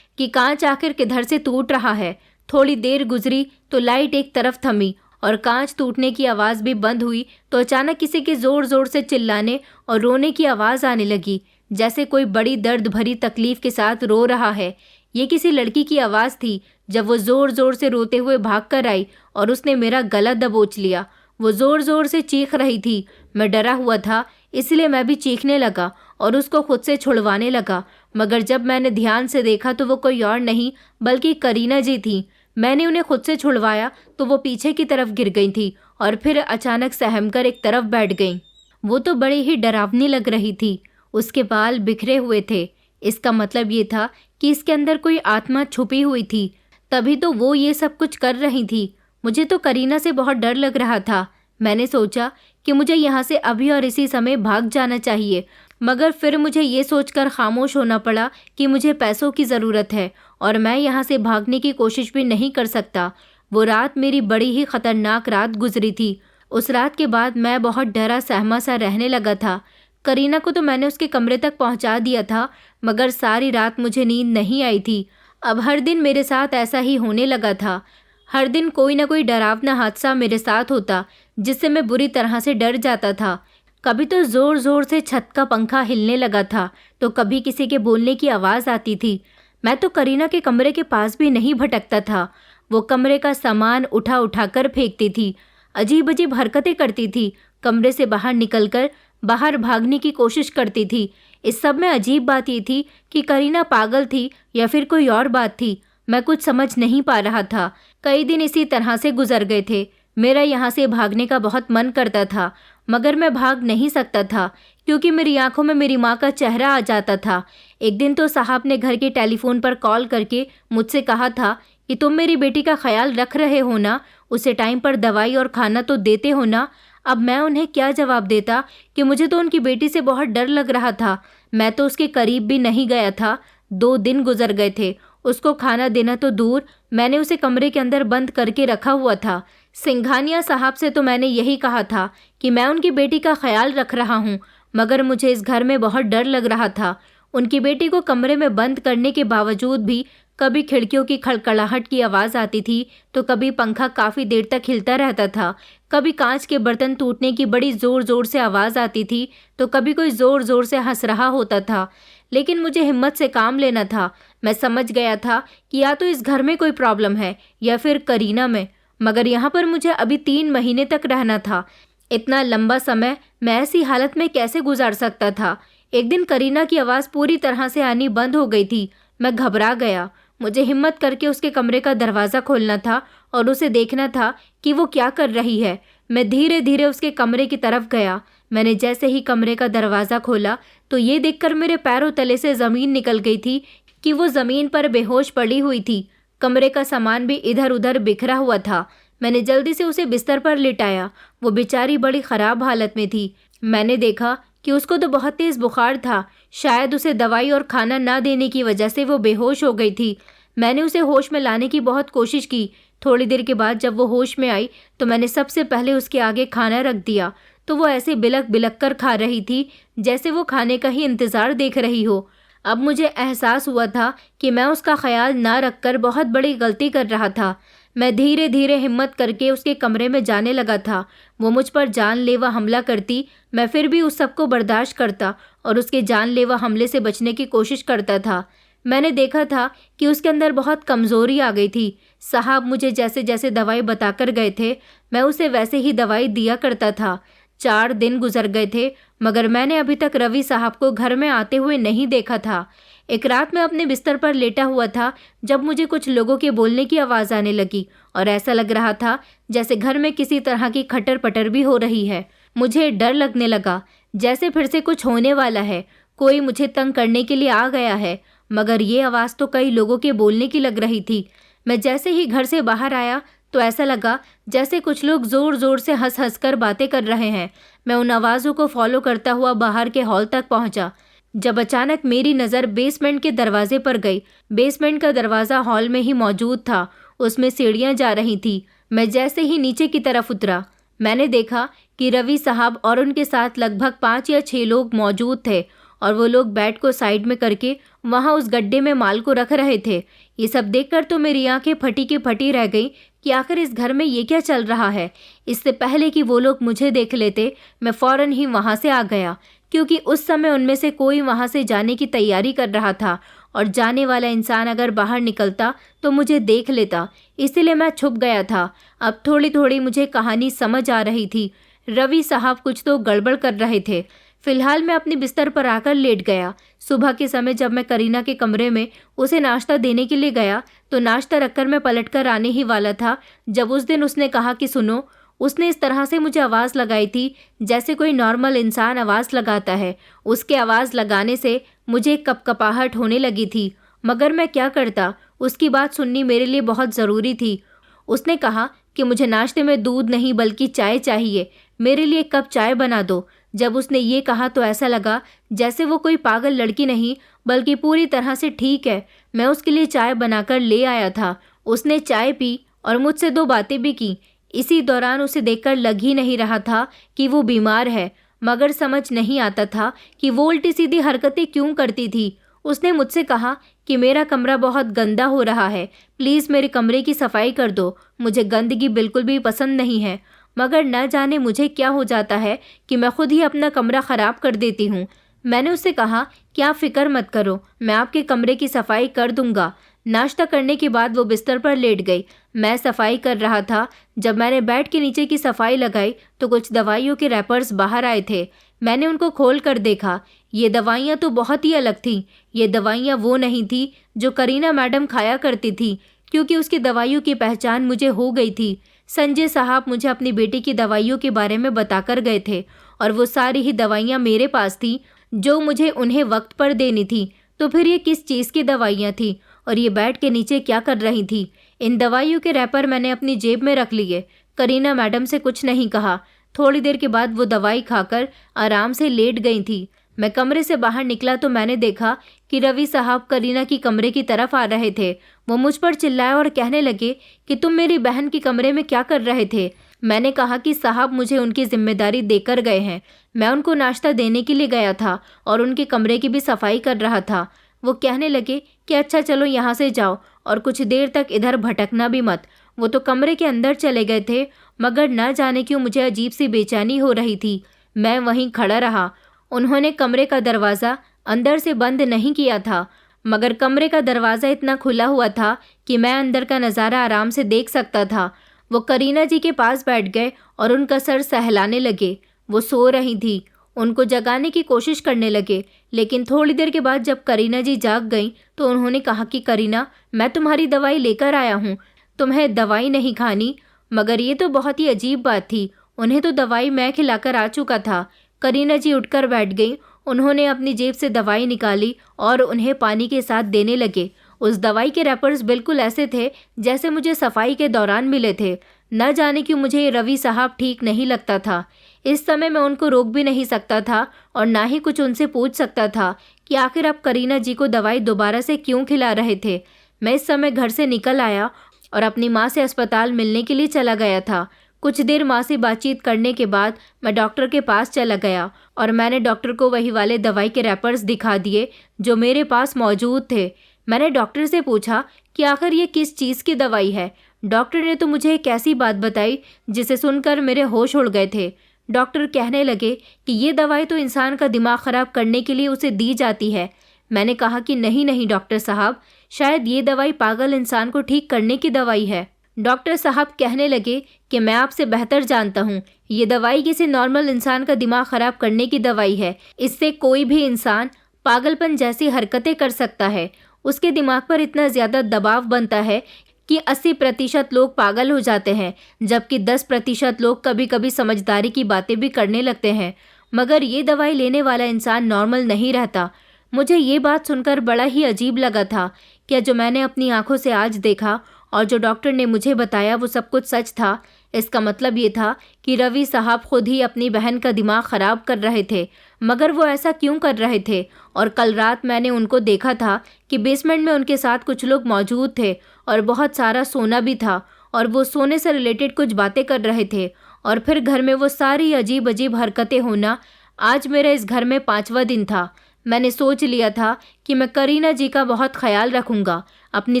S1: कि कांच आखिर किधर से टूट रहा है। थोड़ी देर गुजरी तो लाइट एक तरफ थमी और कांच टूटने की आवाज़ भी बंद हुई तो अचानक किसी के ज़ोर ज़ोर से चिल्लाने और रोने की आवाज़ आने लगी, जैसे कोई बड़ी दर्द भरी तकलीफ के साथ रो रहा है। ये किसी लड़की की आवाज़ थी। जब वो ज़ोर ज़ोर से रोते हुए भाग कर आई और उसने मेरा गला दबोच लिया। वो ज़ोर ज़ोर से चीख रही थी। मैं डरा हुआ था, इसलिए मैं भी चीखने लगा और उसको खुद से छुड़वाने लगा, मगर जब मैंने ध्यान से देखा तो वो कोई और नहीं बल्कि करीना जी थी। मैंने उन्हें खुद से छुड़वाया तो वो पीछे की तरफ गिर गई थी और फिर अचानक सहमकर एक तरफ बैठ गईं। वो तो बड़ी ही डरावनी लग रही थी। उसके बाल बिखरे हुए थे। इसका मतलब ये था कि इसके अंदर कोई आत्मा छुपी हुई थी, तभी तो वो ये सब कुछ कर रही थी। मुझे तो करीना से बहुत डर लग रहा था। मैंने सोचा कि मुझे यहाँ से अभी और इसी समय भाग जाना चाहिए, मगर फिर मुझे ये सोचकर खामोश होना पड़ा कि मुझे पैसों की ज़रूरत है और मैं यहाँ से भागने की कोशिश भी नहीं कर सकता। वो रात मेरी बड़ी ही ख़तरनाक रात गुजरी थी। उस रात के बाद मैं बहुत डरा सहमा सा रहने लगा था। करीना को तो मैंने उसके कमरे तक पहुँचा दिया था, मगर सारी रात मुझे नींद नहीं आई थी। अब हर दिन मेरे साथ ऐसा ही होने लगा था। हर दिन कोई ना कोई डरावना हादसा मेरे साथ होता, जिससे मैं बुरी तरह से डर जाता था। कभी तो ज़ोर ज़ोर से छत का पंखा हिलने लगा था, तो कभी किसी के बोलने की आवाज़ आती थी। मैं तो करीना के कमरे के पास भी नहीं भटकता था। वो कमरे का सामान उठा उठा कर फेंकती थी, अजीब अजीब हरकतें करती थी, कमरे से बाहर निकलकर बाहर भागने की कोशिश करती थी। इस सब में अजीब बात ये थी कि करीना पागल थी या फिर कोई और बात थी। मैं कुछ समझ नहीं पा रहा था। कई दिन इसी तरह से गुजर गए थे। मेरा यहाँ से भागने का बहुत मन करता था, मगर मैं भाग नहीं सकता था, क्योंकि मेरी आंखों में मेरी माँ का चेहरा आ जाता था। एक दिन तो साहब ने घर के टेलीफोन पर कॉल करके मुझसे कहा था कि तुम मेरी बेटी का ख्याल रख रहे हो ना, उसे टाइम पर दवाई और खाना तो देते हो ना। अब मैं उन्हें क्या जवाब देता कि मुझे तो उनकी बेटी से बहुत डर लग रहा था। मैं तो उसके करीब भी नहीं गया था। 2 दिन गुजर गए थे। उसको खाना देना तो दूर, मैंने उसे कमरे के अंदर बंद करके रखा हुआ था। सिंघानिया साहब से तो मैंने यही कहा था कि मैं उनकी बेटी का ख्याल रख रहा हूँ, मगर मुझे इस घर में बहुत डर लग रहा था। उनकी बेटी को कमरे में बंद करने के बावजूद भी कभी खिड़कियों की खड़खड़ाहट की आवाज़ आती थी, तो कभी पंखा काफ़ी देर तक हिलता रहता था, कभी कांच के बर्तन टूटने की बड़ी ज़ोर ज़ोर से आवाज़ आती थी, तो कभी कोई ज़ोर ज़ोर से हंस रहा होता था। लेकिन मुझे हिम्मत से काम लेना था। मैं समझ गया था कि या तो इस घर में कोई प्रॉब्लम है या फिर करीना में, मगर यहाँ पर मुझे अभी 3 महीने तक रहना था। इतना लंबा समय मैं ऐसी हालत में कैसे गुजार सकता था। एक दिन करीना की आवाज़ पूरी तरह से आनी बंद हो गई थी। मैं घबरा गया। मुझे हिम्मत करके उसके कमरे का दरवाज़ा खोलना था और उसे देखना था कि वो क्या कर रही है। मैं धीरे धीरे उसके कमरे की तरफ गया। मैंने जैसे ही कमरे का दरवाज़ा खोला तो ये देखकर मेरे पैरों तले से ज़मीन निकल गई थी कि वो ज़मीन पर बेहोश पड़ी हुई थी। कमरे का सामान भी इधर उधर बिखरा हुआ था। मैंने जल्दी से उसे बिस्तर पर लिटाया। वो बेचारी बड़ी ख़राब हालत में थी। मैंने देखा कि उसको तो बहुत तेज़ बुखार था। शायद उसे दवाई और खाना ना देने की वजह से वो बेहोश हो गई थी। मैंने उसे होश में लाने की बहुत कोशिश की। थोड़ी देर के बाद जब वो होश में आई तो मैंने सबसे पहले उसके आगे खाना रख दिया, तो वो ऐसे बिलक बिलक कर खा रही थी जैसे वो खाने का ही इंतज़ार देख रही हो। अब मुझे एहसास हुआ था कि मैं उसका ख्याल ना रखकर बहुत बड़ी गलती कर रहा था। मैं धीरे धीरे हिम्मत करके उसके कमरे में जाने लगा था। वो मुझ पर जानलेवा हमला करती, मैं फिर भी उस सब को बर्दाश्त करता और उसके जानलेवा हमले से बचने की कोशिश करता था। मैंने देखा था कि उसके अंदर बहुत कमज़ोरी आ गई थी। साहब मुझे जैसे जैसे दवाई बताकर गए थे, मैं उसे वैसे ही दवाई दिया करता था। 4 दिन गुजर गए थे, मगर मैंने अभी तक रवि साहब को घर में आते हुए नहीं देखा था। एक रात मैं अपने बिस्तर पर लेटा हुआ था जब मुझे कुछ लोगों के बोलने की आवाज़ आने लगी और ऐसा लग रहा था जैसे घर में किसी तरह की खटर पटर भी हो रही है। मुझे डर लगने लगा, जैसे फिर से कुछ होने वाला है, कोई मुझे तंग करने के लिए आ गया है। मगर ये आवाज़ तो कई लोगों के बोलने की लग रही थी। मैं जैसे ही घर से बाहर आया तो ऐसा लगा जैसे कुछ लोग ज़ोर ज़ोर से हंस हंस कर बातें कर रहे हैं। मैं उन आवाज़ों को फॉलो करता हुआ बाहर के हॉल तक पहुंचा, जब अचानक मेरी नज़र बेसमेंट के दरवाजे पर गई। बेसमेंट का दरवाज़ा हॉल में ही मौजूद था, उसमें सीढ़ियाँ जा रही थी। मैं जैसे ही नीचे की तरफ उतरा, मैंने देखा कि रवि साहब और उनके साथ लगभग 5 या 6 लोग मौजूद थे और वो लोग बेड को साइड में करके वहाँ उस गड्ढे में माल को रख रहे थे। ये सब देखकर तो मेरी आंखें फटी की फटी रह गई कि आखिर इस घर में ये क्या चल रहा है। इससे पहले कि वो लोग मुझे देख लेते, मैं फ़ौरन ही वहाँ से आ गया, क्योंकि उस समय उनमें से कोई वहाँ से जाने की तैयारी कर रहा था और जाने वाला इंसान अगर बाहर निकलता तो मुझे देख लेता। इसलिए मैं छुप गया था। अब थोड़ी थोड़ी मुझे कहानी समझ आ रही थी। रवि साहब कुछ तो गड़बड़ कर रहे थे। फिलहाल मैं अपने बिस्तर पर आकर लेट गया। सुबह के समय जब मैं करीना के कमरे में उसे नाश्ता देने के लिए गया तो नाश्ता रखकर मैं पलटकर आने ही वाला था जब उस दिन उसने कहा कि सुनो। उसने इस तरह से मुझे आवाज़ लगाई थी जैसे कोई नॉर्मल इंसान आवाज़ लगाता है। उसके आवाज़ लगाने से मुझे कपकपाहट होने लगी थी, मगर मैं क्या करता। उसकी बात सुननी मेरे लिए बहुत ज़रूरी थी। उसने कहा कि मुझे नाश्ते में दूध नहीं बल्कि चाय चाहिए, मेरे लिए 1 कप चाय बना दो। जब उसने ये कहा तो ऐसा लगा जैसे वो कोई पागल लड़की नहीं बल्कि पूरी तरह से ठीक है। मैं उसके लिए चाय बनाकर ले आया था। उसने चाय पी और मुझसे 2 बातें भी की। इसी दौरान उसे देखकर लग ही नहीं रहा था कि वो बीमार है, मगर समझ नहीं आता था कि वो उल्टी सीधी हरकतें क्यों करती थी। उसने मुझसे कहा कि मेरा कमरा बहुत गंदा हो रहा है, प्लीज़ मेरे कमरे की सफाई कर दो। मुझे गंदगी बिल्कुल भी पसंद नहीं है, मगर न जाने मुझे क्या हो जाता है कि मैं खुद ही अपना कमरा ख़राब कर देती हूँ। मैंने उससे कहा कि आप फिक्र मत करो, मैं आपके कमरे की सफाई कर दूंगा। नाश्ता करने के बाद वो बिस्तर पर लेट गई। मैं सफाई कर रहा था। जब मैंने बेड के नीचे की सफाई लगाई तो कुछ दवाइयों के रैपर्स बाहर आए थे। मैंने उनको खोल कर देखा। ये दवाइयाँ तो बहुत ही अलग थीं। ये दवाइयाँ वो नहीं थी जो करीना मैडम खाया करती थी, क्योंकि उसकी दवाइयों की पहचान मुझे हो गई थी। संजय साहब मुझे अपनी बेटी की दवाइयों के बारे में बताकर गए थे और वो सारी ही दवाइयाँ मेरे पास थी जो मुझे उन्हें वक्त पर देनी थी। तो फिर ये किस चीज़ की दवाइयाँ थी और ये बेड के नीचे क्या कर रही थी? इन दवाइयों के रैपर मैंने अपनी जेब में रख लिए। करीना मैडम से कुछ नहीं कहा। थोड़ी देर के बाद वो दवाई खाकर आराम से लेट गई थी। मैं कमरे से बाहर निकला तो मैंने देखा कि रवि साहब करीना की कमरे की तरफ आ रहे थे। वो मुझ पर चिल्लाए और कहने लगे कि तुम मेरी बहन के कमरे में क्या कर रहे थे? मैंने कहा कि साहब मुझे उनकी जिम्मेदारी देकर गए हैं। मैं उनको नाश्ता देने के लिए गया था और उनके कमरे की भी सफाई कर रहा था। वो कहने लगे कि अच्छा चलो यहाँ से जाओ और कुछ देर तक इधर भटकना भी मत। वो तो कमरे के अंदर चले गए थे, मगर न जाने क्यों मुझे अजीब सी बेचैनी हो रही थी। मैं वहीं खड़ा रहा। उन्होंने कमरे का दरवाज़ा अंदर से बंद नहीं किया था, मगर कमरे का दरवाज़ा इतना खुला हुआ था कि मैं अंदर का नज़ारा आराम से देख सकता था। वो करीना जी के पास बैठ गए और उनका सर सहलाने लगे। वो सो रही थी। उनको जगाने की कोशिश करने लगे, लेकिन थोड़ी देर के बाद जब करीना जी जाग गईं तो उन्होंने कहा कि करीना, मैं तुम्हारी दवाई लेकर आया हूँ, तुम्हें दवाई नहीं खानी। मगर ये तो बहुत ही अजीब बात थी, उन्हें तो दवाई मैं खिलाकर आ चुका था। करीना जी उठकर बैठ गईं। उन्होंने अपनी जेब से दवाई निकाली और उन्हें पानी के साथ देने लगे। उस दवाई के रैपर्स बिल्कुल ऐसे थे जैसे मुझे सफाई के दौरान मिले थे। न जाने क्यों मुझे रवि साहब ठीक नहीं लगता था। इस समय मैं उनको रोक भी नहीं सकता था और ना ही कुछ उनसे पूछ सकता था कि आखिर आप करीना जी को दवाई दोबारा से क्यों खिला रहे थे। मैं इस समय घर से निकल आया और अपनी माँ से अस्पताल मिलने के लिए चला गया था। कुछ देर माँ से बातचीत करने के बाद मैं डॉक्टर के पास चला गया और मैंने डॉक्टर को वही वाले दवाई के रैपर्स दिखा दिए जो मेरे पास मौजूद थे। मैंने डॉक्टर से पूछा कि आखिर ये किस चीज़ की दवाई है। डॉक्टर ने तो मुझे एक ऐसी बात बताई जिसे सुनकर मेरे होश उड़ गए थे। डॉक्टर कहने लगे कि ये दवाई तो इंसान का दिमाग ख़राब करने के लिए उसे दी जाती है। मैंने कहा कि नहीं नहीं डॉक्टर साहब, शायद ये दवाई पागल इंसान को ठीक करने की दवाई है। डॉक्टर साहब कहने लगे कि मैं आपसे बेहतर जानता हूँ, ये दवाई किसी नॉर्मल इंसान का दिमाग ख़राब करने की दवाई है। इससे कोई भी इंसान पागलपन जैसी हरकतें कर सकता है। उसके दिमाग पर इतना ज़्यादा दबाव बनता है कि 80% लोग पागल हो जाते हैं, जबकि 10% लोग कभी कभी समझदारी की बातें भी करने लगते हैं। मगर ये दवाई लेने वाला इंसान नॉर्मल नहीं रहता। मुझे ये बात सुनकर बड़ा ही अजीब लगा था। क्या जो मैंने अपनी आंखों से आज देखा और जो डॉक्टर ने मुझे बताया वो सब कुछ सच था? इसका मतलब ये था कि रवि साहब खुद ही अपनी बहन का दिमाग ख़राब कर रहे थे। मगर वो ऐसा क्यों कर रहे थे? और कल रात मैंने उनको देखा था कि बेसमेंट में उनके साथ कुछ लोग मौजूद थे और बहुत सारा सोना भी था और वो सोने से रिलेटेड कुछ बातें कर रहे थे। और फिर घर में वो सारी अजीब अजीब हरकतें होना। आज मेरा इस घर में 5वां दिन था। मैंने सोच लिया था कि मैं करीना जी का बहुत ख्याल रखूँगा, अपनी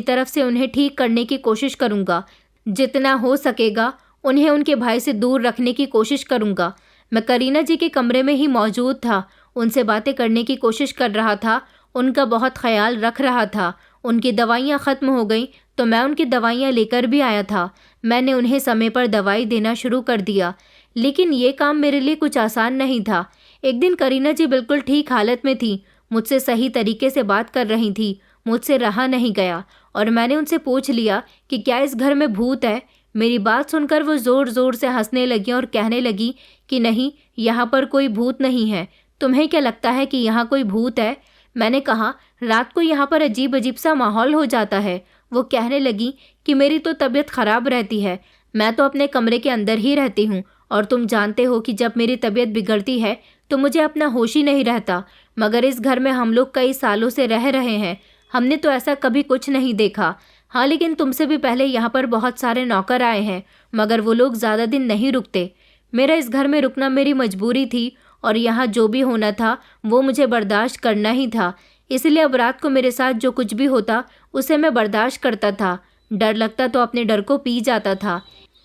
S1: तरफ से उन्हें ठीक करने की कोशिश करूँगा, जितना हो सकेगा उन्हें उनके भाई से दूर रखने की कोशिश करूँगा। मैं करीना जी के कमरे में ही मौजूद था, उनसे बातें करने की कोशिश कर रहा था, उनका बहुत ख्याल रख रहा था। उनकी दवाइयाँ ख़त्म हो गई तो मैं उनकी दवाइयाँ लेकर भी आया था। मैंने उन्हें समय पर दवाई देना शुरू कर दिया, लेकिन ये काम मेरे लिए कुछ आसान नहीं था। एक दिन करीना जी बिल्कुल ठीक हालत में थी, मुझसे सही तरीके से बात कर रही थी। मुझसे रहा नहीं गया और मैंने उनसे पूछ लिया कि क्या इस घर में भूत है। मेरी बात सुनकर वो ज़ोर ज़ोर से हंसने लगी और कहने लगी कि नहीं, यहाँ पर कोई भूत नहीं है। तुम्हें क्या लगता है कि यहाँ कोई भूत है? मैंने कहा रात को यहाँ पर अजीब अजीब सा माहौल हो जाता है। वो कहने लगी कि मेरी तो तबीयत ख़राब रहती है, मैं तो अपने कमरे के अंदर ही रहती हूँ और तुम जानते हो कि जब मेरी तबीयत बिगड़ती है तो मुझे अपना होश ही नहीं रहता। मगर इस घर में हम लोग कई सालों से रह रहे हैं, हमने तो ऐसा कभी कुछ नहीं देखा। हाँ, लेकिन तुमसे भी पहले यहाँ पर बहुत सारे नौकर आए हैं, मगर वो लोग ज़्यादा दिन नहीं रुकते। मेरा इस घर में रुकना मेरी मजबूरी थी और यहाँ जो भी होना था वो मुझे बर्दाश्त करना ही था। इसलिए अब रात को मेरे साथ जो कुछ भी होता उसे मैं बर्दाश्त करता था। डर लगता तो अपने डर को पी जाता था।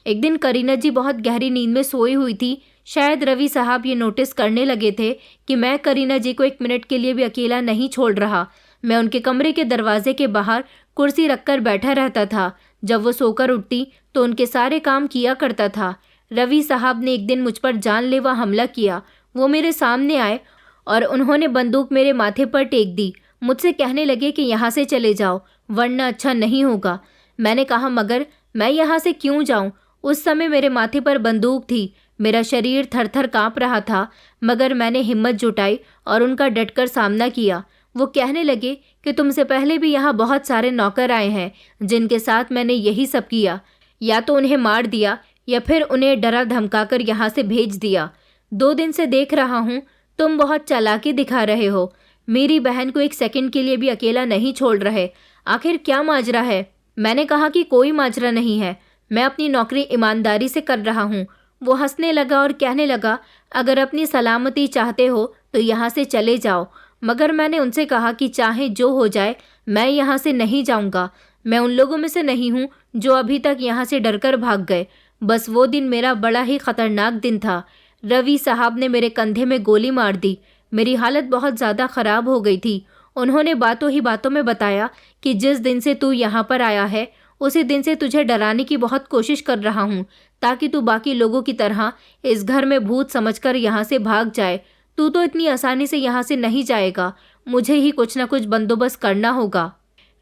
S1: एक दिन करीना जी बहुत गहरी नींद में सोई हुई थी। शायद रवि साहब ये नोटिस करने लगे थे कि मैं करीना जी को 1 मिनट के लिए भी अकेला नहीं छोड़ रहा। मैं उनके कमरे के दरवाजे के बाहर कुर्सी रखकर बैठा रहता था। जब वो सोकर उठती तो उनके सारे काम किया करता था। रवि साहब ने एक दिन मुझ पर जानलेवा हमला किया। वो मेरे सामने आए और उन्होंने बंदूक मेरे माथे पर टेक दी। मुझसे कहने लगे कि यहाँ से चले जाओ वरना अच्छा नहीं होगा। मैंने कहा मगर मैं यहाँ से क्यों जाऊँ? उस समय मेरे माथे पर बंदूक थी, मेरा शरीर थर थर काँप रहा था, मगर मैंने हिम्मत जुटाई और उनका डटकर सामना किया। वो कहने लगे कि तुमसे पहले भी यहाँ बहुत सारे नौकर आए हैं जिनके साथ मैंने यही सब किया। या तो उन्हें मार दिया या फिर उन्हें डरा धमकाकर यहाँ से भेज दिया। 2 दिन से देख रहा हूँ तुम बहुत चालाकी दिखा रहे हो। मेरी बहन को 1 सेकंड के लिए भी अकेला नहीं छोड़ रहे। आखिर क्या माजरा है? मैंने कहा कि कोई माजरा नहीं है, मैं अपनी नौकरी ईमानदारी से कर रहा हूँ। वो हंसने लगा और कहने लगा, अगर अपनी सलामती चाहते हो तो यहाँ से चले जाओ। मगर मैंने उनसे कहा कि चाहे जो हो जाए मैं यहाँ से नहीं जाऊँगा। मैं उन लोगों में से नहीं हूँ जो अभी तक यहाँ से डरकर भाग गए। बस वो दिन मेरा बड़ा ही खतरनाक दिन था। रवि साहब ने मेरे कंधे में गोली मार दी। मेरी हालत बहुत ज़्यादा ख़राब हो गई थी। उन्होंने बातों ही बातों में बताया कि जिस दिन से तू यहाँ पर आया है उसी दिन से तुझे डराने की बहुत कोशिश कर रहा हूँ, ताकि तू बाकी लोगों की तरह इस घर में भूत समझकर यहाँ से भाग जाए। तू तो इतनी आसानी से यहाँ से नहीं जाएगा, मुझे ही कुछ न कुछ बंदोबस्त करना होगा।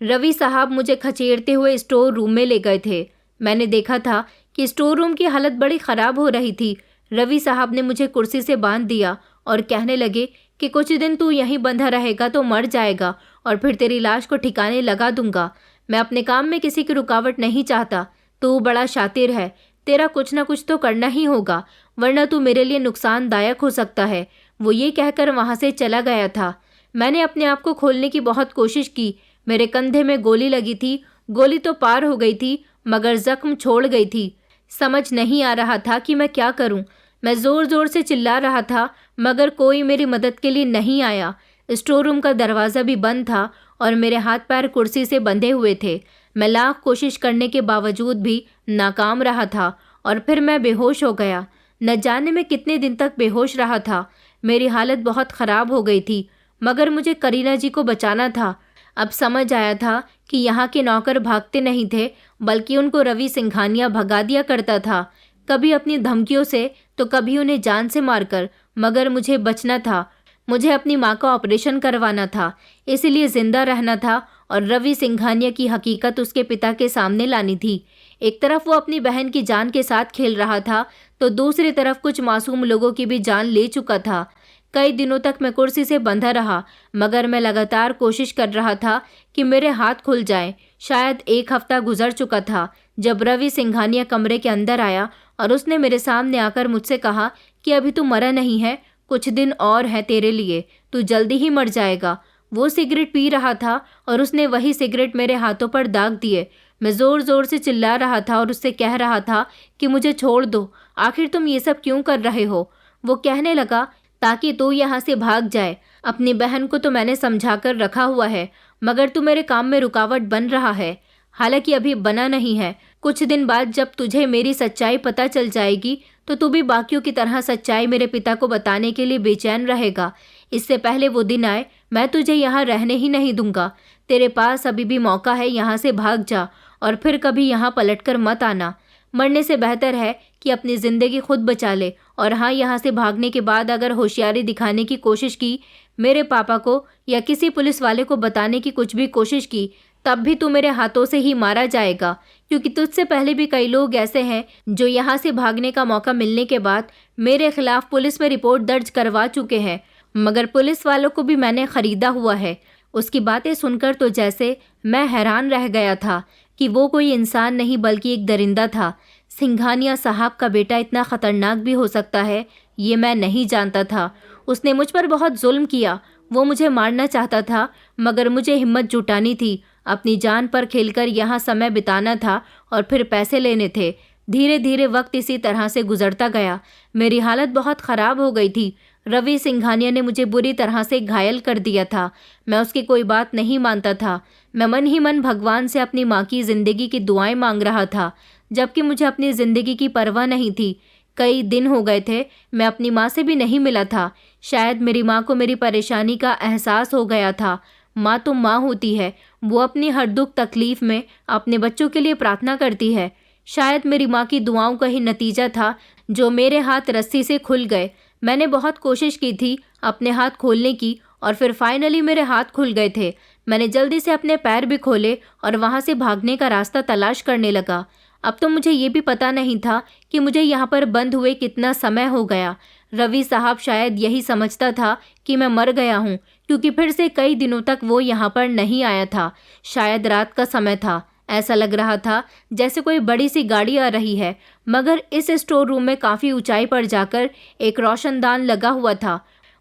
S1: रवि साहब मुझे खचेड़ते हुए स्टोर रूम में ले गए थे। मैंने देखा था कि स्टोर रूम की हालत बड़ी ख़राब हो रही थी। रवि साहब ने मुझे कुर्सी से बांध दिया और कहने लगे कि कुछ दिन तू यहीं बंधा रहेगा तो मर जाएगा और फिर तेरी लाश को ठिकाने लगा दूंगा। मैं अपने काम में किसी की रुकावट नहीं चाहता। तू बड़ा शातिर है, तेरा कुछ ना कुछ तो करना ही होगा, वरना तू मेरे लिए नुकसानदायक हो सकता है। वो ये कहकर वहाँ से चला गया था। मैंने अपने आप को खोलने की बहुत कोशिश की। मेरे कंधे में गोली लगी थी। गोली तो पार हो गई थी मगर जख्म छोड़ गई थी। समझ नहीं आ रहा था कि मैं क्या करूं। मैं ज़ोर ज़ोर से चिल्ला रहा था मगर कोई मेरी मदद के लिए नहीं आया। स्टोर रूम का दरवाज़ा भी बंद था और मेरे हाथ पैर कुर्सी से बंधे हुए थे। मैं लाख कोशिश करने के बावजूद भी नाकाम रहा था और फिर मैं बेहोश हो गया। न जाने मैं कितने दिन तक बेहोश रहा था। मेरी हालत बहुत ख़राब हो गई थी मगर मुझे करीना जी को बचाना था। अब समझ आया था कि यहाँ के नौकर भागते नहीं थे बल्कि उनको रवि सिंघानिया भगा दिया करता था, कभी अपनी धमकियों से तो कभी उन्हें जान से मारकर। मगर मुझे बचना था। मुझे अपनी माँ का ऑपरेशन करवाना था, इसलिए ज़िंदा रहना था और रवि सिंघानिया की हकीकत उसके पिता के सामने लानी थी। एक तरफ वो अपनी बहन की जान के साथ खेल रहा था तो दूसरी तरफ कुछ मासूम लोगों की भी जान ले चुका था। कई दिनों तक मैं कुर्सी से बंधा रहा मगर मैं लगातार कोशिश कर रहा था कि मेरे हाथ खुल जाएं। शायद एक हफ्ता गुजर चुका था जब रवि सिंघानिया कमरे के अंदर आया और उसने मेरे सामने आकर मुझसे कहा कि अभी तू मरा नहीं है, कुछ दिन और है तेरे लिए, तू जल्दी ही मर जाएगा। वो सिगरेट पी रहा था और उसने वही सिगरेट मेरे हाथों पर दाग दिए। मैं ज़ोर ज़ोर से चिल्ला रहा था और उससे कह रहा था कि मुझे छोड़ दो, आखिर तुम ये सब क्यों कर रहे हो। वो कहने लगा, ताकि तू यहाँ से भाग जाए। अपनी बहन को तो मैंने समझा कर रखा हुआ है मगर तू मेरे काम में रुकावट बन रहा है। हालांकि अभी बना नहीं है, कुछ दिन बाद जब तुझे मेरी सच्चाई पता चल जाएगी तो तू भी बाकियों की तरह सच्चाई मेरे पिता को बताने के लिए बेचैन रहेगा। इससे पहले वो दिन आए, मैं तुझे यहाँ रहने ही नहीं दूंगा। तेरे पास अभी भी मौका है, यहाँ से भाग जा और फिर कभी यहाँ पलटकर मत आना। मरने से बेहतर है कि अपनी ज़िंदगी खुद बचा ले। और हाँ, यहाँ से भागने के बाद अगर होशियारी दिखाने की कोशिश की, मेरे पापा को या किसी पुलिस वाले को बताने की कुछ भी कोशिश की, तब भी तू मेरे हाथों से ही मारा जाएगा, क्योंकि तुझसे पहले भी कई लोग ऐसे हैं जो यहाँ से भागने का मौका मिलने के बाद मेरे खिलाफ पुलिस में रिपोर्ट दर्ज करवा चुके हैं। मगर पुलिस वालों को भी मैंने ख़रीदा हुआ है। उसकी बातें सुनकर तो जैसे मैं हैरान रह गया था कि वो कोई इंसान नहीं बल्कि एक दरिंदा था। सिंघानिया साहब का बेटा इतना ख़तरनाक भी हो सकता है, ये मैं नहीं जानता था। उसने मुझ पर बहुत जुल्म किया। वो मुझे मारना चाहता था मगर मुझे हिम्मत जुटानी थी। अपनी जान पर खेलकर यहाँ समय बिताना था और फिर पैसे लेने थे। धीरे धीरे वक्त इसी तरह से गुजरता गया। मेरी हालत बहुत ख़राब हो गई थी। रवि सिंघानिया ने मुझे बुरी तरह से घायल कर दिया था। मैं उसकी कोई बात नहीं मानता था। मैं मन ही मन भगवान से अपनी माँ की ज़िंदगी की दुआएं मांग रहा था, जबकि मुझे अपनी ज़िंदगी की परवाह नहीं थी। कई दिन हो गए थे मैं अपनी माँ से भी नहीं मिला था। शायद मेरी माँ को मेरी परेशानी का एहसास हो गया था। माँ तो माँ होती है, वो अपनी हर दुख तकलीफ़ में अपने बच्चों के लिए प्रार्थना करती है। शायद मेरी माँ की दुआओं का ही नतीजा था जो मेरे हाथ रस्सी से खुल गए। मैंने बहुत कोशिश की थी अपने हाथ खोलने की और फिर फाइनली मेरे हाथ खुल गए थे। मैंने जल्दी से अपने पैर भी खोले और वहाँ से भागने का रास्ता तलाश करने लगा। अब तो मुझे ये भी पता नहीं था कि मुझे यहाँ पर बंद हुए कितना समय हो गया। रवि साहब शायद यही समझता था कि मैं मर गया हूँ, क्योंकि फिर से कई दिनों तक वो यहाँ पर नहीं आया था। शायद रात का समय था। ऐसा लग रहा था जैसे कोई बड़ी सी गाड़ी आ रही है। मगर इस स्टोर रूम में काफ़ी ऊंचाई पर जाकर एक रोशनदान लगा हुआ था।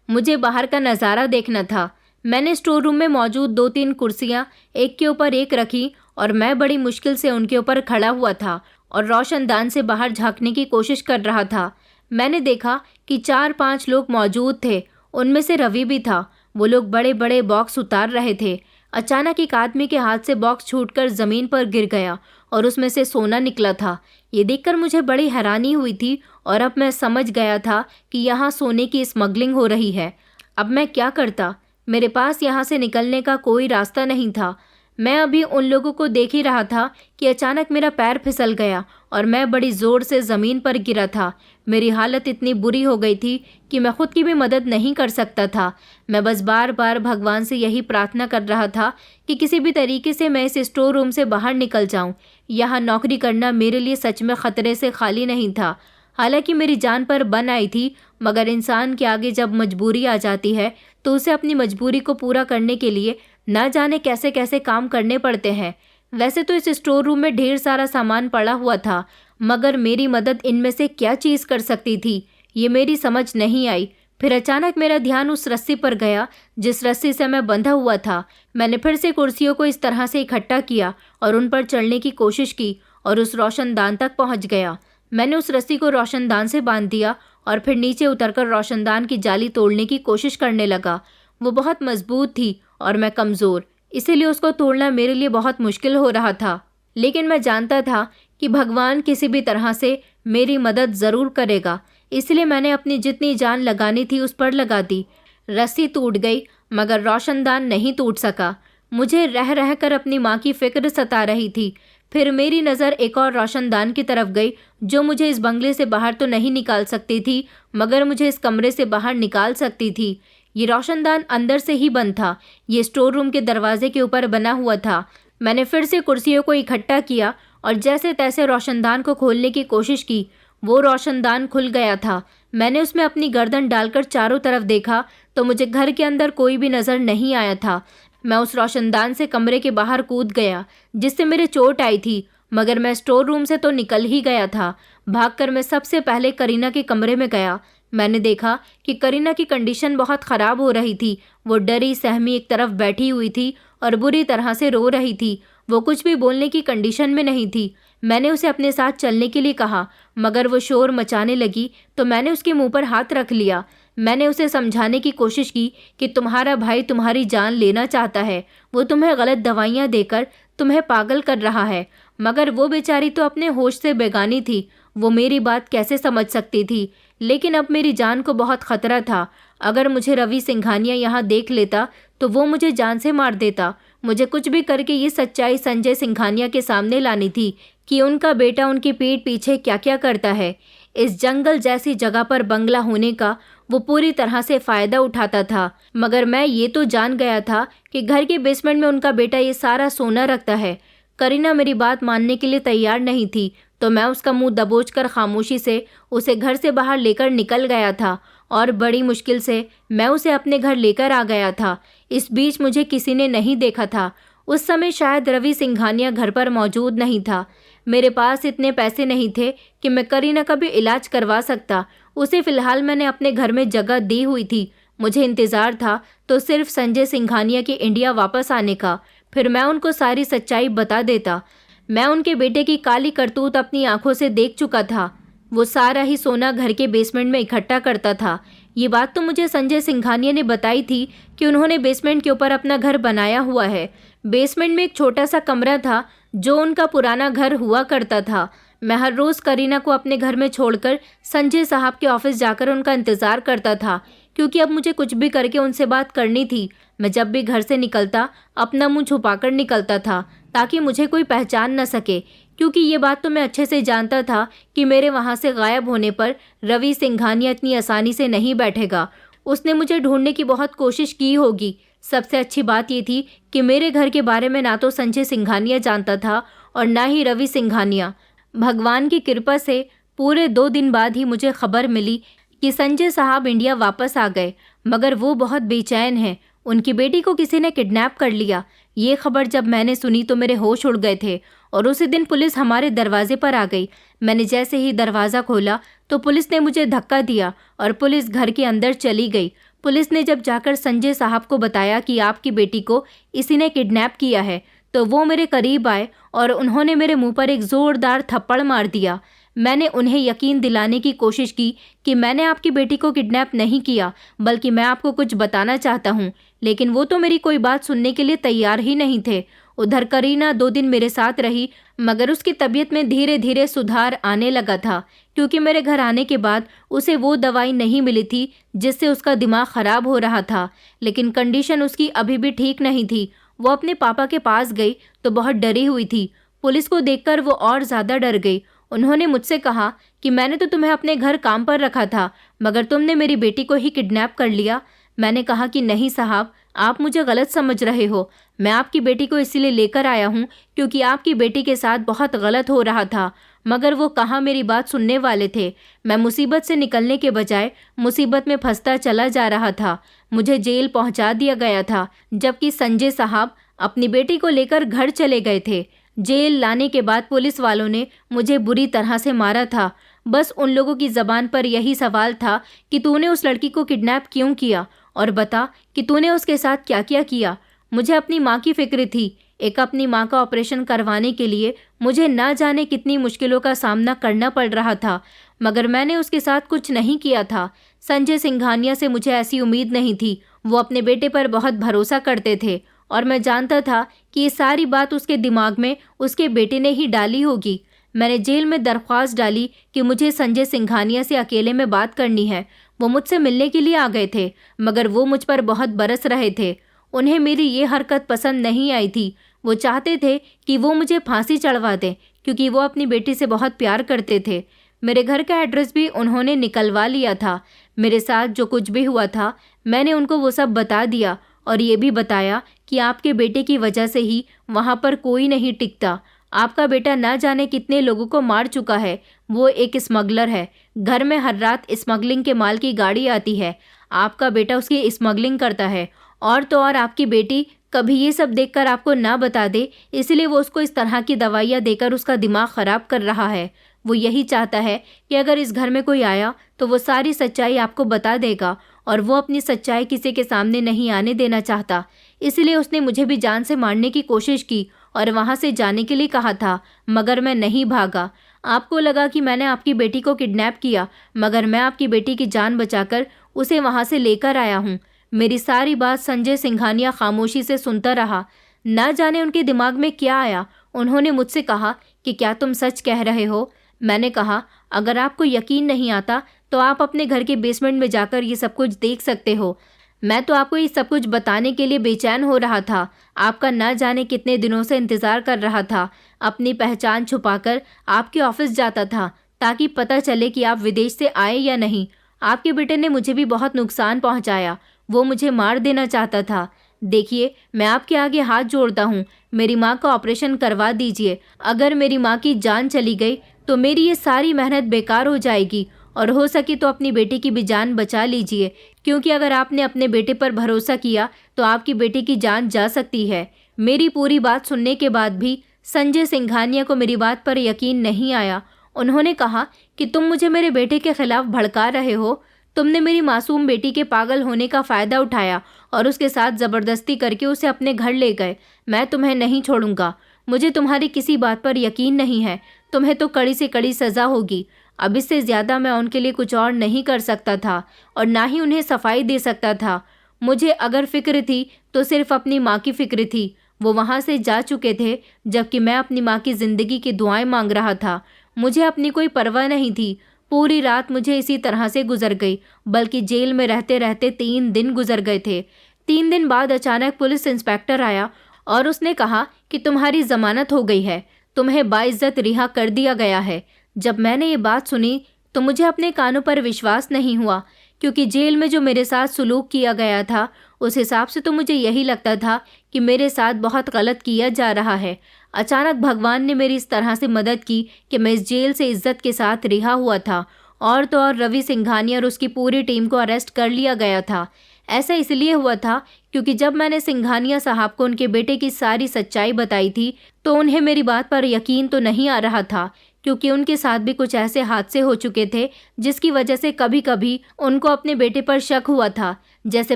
S1: मुझे बाहर का नज़ारा देखना था। मैंने स्टोर रूम में मौजूद 2-3 कुर्सियाँ एक के ऊपर एक रखी और मैं बड़ी मुश्किल से उनके ऊपर खड़ा हुआ था और रोशनदान से बाहर झांकने की कोशिश कर रहा था। मैंने देखा कि 4-5 लोग मौजूद थे, उनमें से रवि भी था। वो लोग बड़े बड़े बॉक्स उतार रहे थे। अचानक एक आदमी के हाथ से बॉक्स छूटकर ज़मीन पर गिर गया और उसमें से सोना निकला था। ये देखकर मुझे बड़ी हैरानी हुई थी और अब मैं समझ गया था कि यहाँ सोने की स्मगलिंग हो रही है। अब मैं क्या करता? मेरे पास यहाँ से निकलने का कोई रास्ता नहीं था। मैं अभी उन लोगों को देख ही रहा था कि अचानक मेरा पैर फिसल गया और मैं बड़ी ज़ोर से ज़मीन पर गिरा था। मेरी हालत इतनी बुरी हो गई थी कि मैं खुद की भी मदद नहीं कर सकता था। मैं बस बार बार भगवान से यही प्रार्थना कर रहा था कि किसी भी तरीके से मैं इस स्टोर रूम से बाहर निकल जाऊं। यहाँ नौकरी करना मेरे लिए सच में ख़तरे से खाली नहीं था। हालांकि मेरी जान पर बन आई थी, मगर इंसान के आगे जब मजबूरी आ जाती है तो उसे अपनी मजबूरी को पूरा करने के लिए ना जाने कैसे कैसे काम करने पड़ते हैं। वैसे तो इस स्टोर रूम में ढेर सारा सामान पड़ा हुआ था, मगर मेरी मदद इनमें से क्या चीज़ कर सकती थी, ये मेरी समझ नहीं आई। फिर अचानक मेरा ध्यान उस रस्सी पर गया जिस रस्सी से मैं बंधा हुआ था। मैंने फिर से कुर्सियों को इस तरह से इकट्ठा किया और उन पर चढ़ने की कोशिश की और उस रोशनदान तक पहुंच गया। मैंने उस रस्सी को रोशनदान से बांध दिया और फिर नीचे उतरकर रोशनदान की जाली तोड़ने की कोशिश करने लगा। वो बहुत मजबूत थी और मैं कमज़ोर, इसीलिए उसको तोड़ना मेरे लिए बहुत मुश्किल हो रहा था। लेकिन मैं जानता था कि भगवान किसी भी तरह से मेरी मदद ज़रूर करेगा, इसलिए मैंने अपनी जितनी जान लगानी थी उस पर लगा दी। रस्सी टूट गई, मगर रोशनदान नहीं टूट सका। मुझे रह रह कर अपनी माँ की फ़िक्र सता रही थी। फिर मेरी नज़र एक और रोशनदान की तरफ गई जो मुझे इस बंगले से बाहर तो नहीं निकाल सकती थी, मगर मुझे इस कमरे से बाहर निकाल सकती थी। ये रोशनदान अंदर से ही बंद था। ये स्टोर रूम के दरवाजे के ऊपर बना हुआ था। मैंने फिर से कुर्सियों को इकट्ठा किया और जैसे तैसे रोशनदान को खोलने की कोशिश की। वो रोशनदान खुल गया था। मैंने उसमें अपनी गर्दन डालकर चारों तरफ देखा तो मुझे घर के अंदर कोई भी नज़र नहीं आया था। मैं उस रोशनदान से कमरे के बाहर कूद गया जिससे मेरे चोट आई थी, मगर मैं स्टोर रूम से तो निकल ही गया था। भागकर मैं सबसे पहले करीना के कमरे में गया। मैंने देखा कि करीना की कंडीशन बहुत ख़राब हो रही थी। वो डरी सहमी एक तरफ बैठी हुई थी और बुरी तरह से रो रही थी। वो कुछ भी बोलने की कंडीशन में नहीं थी। मैंने उसे अपने साथ चलने के लिए कहा, मगर वो शोर मचाने लगी तो मैंने उसके मुंह पर हाथ रख लिया। मैंने उसे समझाने की कोशिश की कि तुम्हारा भाई तुम्हारी जान लेना चाहता है। वो तुम्हें गलत दवाइयाँ देकर तुम्हें पागल कर रहा है। मगर वो बेचारी तो अपने होश से बेगानी थी। वो मेरी बात कैसे समझ सकती थी? लेकिन अब मेरी जान को बहुत ख़तरा था। अगर मुझे रवि सिंघानिया यहाँ देख लेता तो वो मुझे जान से मार देता। मुझे कुछ भी करके ये सच्चाई संजय सिंघानिया के सामने लानी थी कि उनका बेटा उनकी पीठ पीछे क्या क्या करता है। इस जंगल जैसी जगह पर बंगला होने का वो पूरी तरह से फ़ायदा उठाता था, मगर मैं ये तो जान गया था कि घर के बेसमेंट में उनका बेटा ये सारा सोना रखता है। करीना मेरी बात मानने के लिए तैयार नहीं थी, तो मैं उसका मुंह दबोचकर खामोशी से उसे घर से बाहर लेकर निकल गया था और बड़ी मुश्किल से मैं उसे अपने घर लेकर आ गया था। इस बीच मुझे किसी ने नहीं देखा था। उस समय शायद रवि सिंघानिया घर पर मौजूद नहीं था। मेरे पास इतने पैसे नहीं थे कि मैं करीना का भी इलाज करवा सकता। उसे फ़िलहाल मैंने अपने घर में जगह दी हुई थी। मुझे इंतज़ार था तो सिर्फ संजय सिंघानिया के इंडिया वापस आने का। फिर मैं उनको सारी सच्चाई बता देता। मैं उनके बेटे की काली करतूत अपनी आंखों से देख चुका था। वो सारा ही सोना घर के बेसमेंट में इकट्ठा करता था। ये बात तो मुझे संजय सिंघानिया ने बताई थी कि उन्होंने बेसमेंट के ऊपर अपना घर बनाया हुआ है। बेसमेंट में एक छोटा सा कमरा था जो उनका पुराना घर हुआ करता था। मैं हर रोज़ करीना को अपने घर में छोड़कर संजय साहब के ऑफिस जाकर उनका इंतज़ार करता था, क्योंकि अब मुझे कुछ भी करके उनसे बात करनी थी। मैं जब भी घर से निकलता अपना मुंह छुपाकर निकलता था ताकि मुझे कोई पहचान न सके, क्योंकि ये बात तो मैं अच्छे से जानता था कि मेरे वहाँ से गायब होने पर रवि सिंघानिया इतनी आसानी से नहीं बैठेगा। उसने मुझे ढूंढने की बहुत कोशिश की होगी। सबसे अच्छी बात ये थी कि मेरे घर के बारे में ना तो संजय सिंघानिया जानता था और ना ही रवि सिंघानिया। भगवान की कृपा से पूरे 2 दिन बाद ही मुझे खबर मिली कि संजय साहब इंडिया वापस आ गए, मगर वो बहुत बेचैन हैं। उनकी बेटी को किसी ने किडनैप कर लिया। ये खबर जब मैंने सुनी तो मेरे होश उड़ गए थे और उसी दिन पुलिस हमारे दरवाजे पर आ गई। मैंने जैसे ही दरवाज़ा खोला तो पुलिस ने मुझे धक्का दिया और पुलिस घर के अंदर चली गई। पुलिस ने जब जाकर संजय साहब को बताया कि आपकी बेटी को इसी ने किडनैप किया है, तो वो मेरे करीब आए और उन्होंने मेरे मुंह पर एक ज़ोरदार थप्पड़ मार दिया। मैंने उन्हें यकीन दिलाने की कोशिश की कि मैंने आपकी बेटी को किडनैप नहीं किया, बल्कि मैं आपको कुछ बताना चाहता हूँ, लेकिन वो तो मेरी कोई बात सुनने के लिए तैयार ही नहीं थे। उधर करीना 2 दिन मेरे साथ रही, मगर उसकी तबीयत में धीरे धीरे सुधार आने लगा था, क्योंकि मेरे घर आने के बाद उसे वो दवाई नहीं मिली थी जिससे उसका दिमाग ख़राब हो रहा था। लेकिन कंडीशन उसकी अभी भी ठीक नहीं थी। वो अपने पापा के पास गई तो बहुत डरी हुई थी। पुलिस को देखकर वो और ज़्यादा डर गई। उन्होंने मुझसे कहा कि मैंने तो तुम्हें अपने घर काम पर रखा था, मगर तुमने मेरी बेटी को ही किडनैप कर लिया। मैंने कहा कि नहीं साहब, आप मुझे गलत समझ रहे हो। मैं आपकी बेटी को इसलिए लेकर आया हूँ क्योंकि आपकी बेटी के साथ बहुत गलत हो रहा था। मगर वो कहाँ मेरी बात सुनने वाले थे। मैं मुसीबत से निकलने के बजाय मुसीबत में फंसता चला जा रहा था। मुझे जेल पहुँचा दिया गया था, जबकि संजय साहब अपनी बेटी को लेकर घर चले गए थे। जेल लाने के बाद पुलिस वालों ने मुझे बुरी तरह से मारा था। बस उन लोगों की ज़बान पर यही सवाल था कि तूने उस लड़की को किडनैप क्यों किया, और बता कि तूने उसके साथ क्या क्या किया। मुझे अपनी माँ की फिक्र थी। एक अपनी माँ का ऑपरेशन करवाने के लिए मुझे ना जाने कितनी मुश्किलों का सामना करना पड़ रहा था, मगर मैंने उसके साथ कुछ नहीं किया था। संजय सिंघानिया से मुझे ऐसी उम्मीद नहीं थी। वो अपने बेटे पर बहुत भरोसा करते थे और मैं जानता था कि ये सारी बात उसके दिमाग में उसके बेटे ने ही डाली होगी। मैंने जेल में दरख्वास्त डाली कि मुझे संजय सिंघानिया से अकेले में बात करनी है। वो मुझसे मिलने के लिए आ गए थे, मगर वो मुझ पर बहुत बरस रहे थे। उन्हें मेरी ये हरकत पसंद नहीं आई थी। वो चाहते थे कि वो मुझे फांसी चढ़वा दें, क्योंकि वो अपनी बेटी से बहुत प्यार करते थे। मेरे घर का एड्रेस भी उन्होंने निकलवा लिया था। मेरे साथ जो कुछ भी हुआ था मैंने उनको वो सब बता दिया और ये भी बताया कि आपके बेटे की वजह से ही वहाँ पर कोई नहीं टिकता। आपका बेटा ना जाने कितने लोगों को मार चुका है। वो एक स्मगलर है। घर में हर रात स्मगलिंग के माल की गाड़ी आती है। आपका बेटा उसकी स्मगलिंग करता है। और तो और आपकी बेटी कभी ये सब देखकर आपको ना बता दे, इसलिए वो उसको इस तरह की दवाइयाँ देकर उसका दिमाग ख़राब कर रहा है। वो यही चाहता है कि अगर इस घर में कोई आया तो वो सारी सच्चाई आपको बता देगा, और वो अपनी सच्चाई किसी के सामने नहीं आने देना चाहता। इसलिए उसने मुझे भी जान से मारने की कोशिश की और वहाँ से जाने के लिए कहा था, मगर मैं नहीं भागा। आपको लगा कि मैंने आपकी बेटी को किडनैप किया, मगर मैं आपकी बेटी की जान बचाकर उसे वहाँ से लेकर आया हूँ। मेरी सारी बात संजय सिंघानिया खामोशी से सुनता रहा। ना जाने उनके दिमाग में क्या आया। उन्होंने मुझसे कहा कि क्या तुम सच कह रहे हो? मैंने कहा, अगर आपको यकीन नहीं आता तो आप अपने घर के बेसमेंट में जाकर ये सब कुछ देख सकते हो। मैं तो आपको ये सब कुछ बताने के लिए बेचैन हो रहा था। आपका ना जाने कितने दिनों से इंतज़ार कर रहा था। अपनी पहचान छुपाकर आपके ऑफिस जाता था ताकि पता चले कि आप विदेश से आए या नहीं। आपके बेटे ने मुझे भी बहुत नुकसान पहुंचाया। वो मुझे मार देना चाहता था। देखिए, मैं आपके आगे हाथ जोड़ता हूँ, मेरी माँ का ऑपरेशन करवा दीजिए। अगर मेरी माँ की जान चली गई तो मेरी ये सारी मेहनत बेकार हो जाएगी, और हो सके तो अपनी बेटी की भी जान बचा लीजिए, क्योंकि अगर आपने अपने बेटे पर भरोसा किया तो आपकी बेटी की जान जा सकती है। मेरी पूरी बात सुनने के बाद भी संजय सिंघानिया को मेरी बात पर यकीन नहीं आया। उन्होंने कहा कि तुम मुझे मेरे बेटे के खिलाफ भड़का रहे हो। तुमने मेरी मासूम बेटी के पागल होने का फ़ायदा उठाया और उसके साथ ज़बरदस्ती करके उसे अपने घर ले गए। मैं तुम्हें नहीं छोड़ूंगा। मुझे तुम्हारी किसी बात पर यकीन नहीं है। तुम्हें तो कड़ी से कड़ी सज़ा होगी। अब इससे ज़्यादा मैं उनके लिए कुछ और नहीं कर सकता था, और ना ही उन्हें सफाई दे सकता था। मुझे अगर फ़िक्र थी तो सिर्फ अपनी माँ की फ़िक्र थी। वो वहाँ से जा चुके थे, जबकि मैं अपनी माँ की ज़िंदगी की दुआएं मांग रहा था। मुझे अपनी कोई परवाह नहीं थी। पूरी रात मुझे इसी तरह से गुजर गई, बल्कि जेल में रहते रहते 3 दिन गुजर गए थे। 3 दिन बाद अचानक पुलिस इंस्पेक्टर आया और उसने कहा कि तुम्हारी ज़मानत हो गई है, तुम्हें बाइज्जत रिहा कर दिया गया है। जब मैंने ये बात सुनी तो मुझे अपने कानों पर विश्वास नहीं हुआ, क्योंकि जेल में जो मेरे साथ सुलूक किया गया था उस हिसाब से तो मुझे यही लगता था कि मेरे साथ बहुत गलत किया जा रहा है। अचानक भगवान ने मेरी इस तरह से मदद की कि मैं इस जेल से इज्जत के साथ रिहा हुआ था। और तो और रवि सिंघानिया और उसकी पूरी टीम को अरेस्ट कर लिया गया था। ऐसा इसलिए हुआ था क्योंकि जब मैंने सिंघानिया साहब को उनके बेटे की सारी सच्चाई बताई थी तो उन्हें मेरी बात पर यकीन तो नहीं आ रहा था, क्योंकि उनके साथ भी कुछ ऐसे हादसे हो चुके थे जिसकी वजह से कभी कभी उनको अपने बेटे पर शक हुआ था। जैसे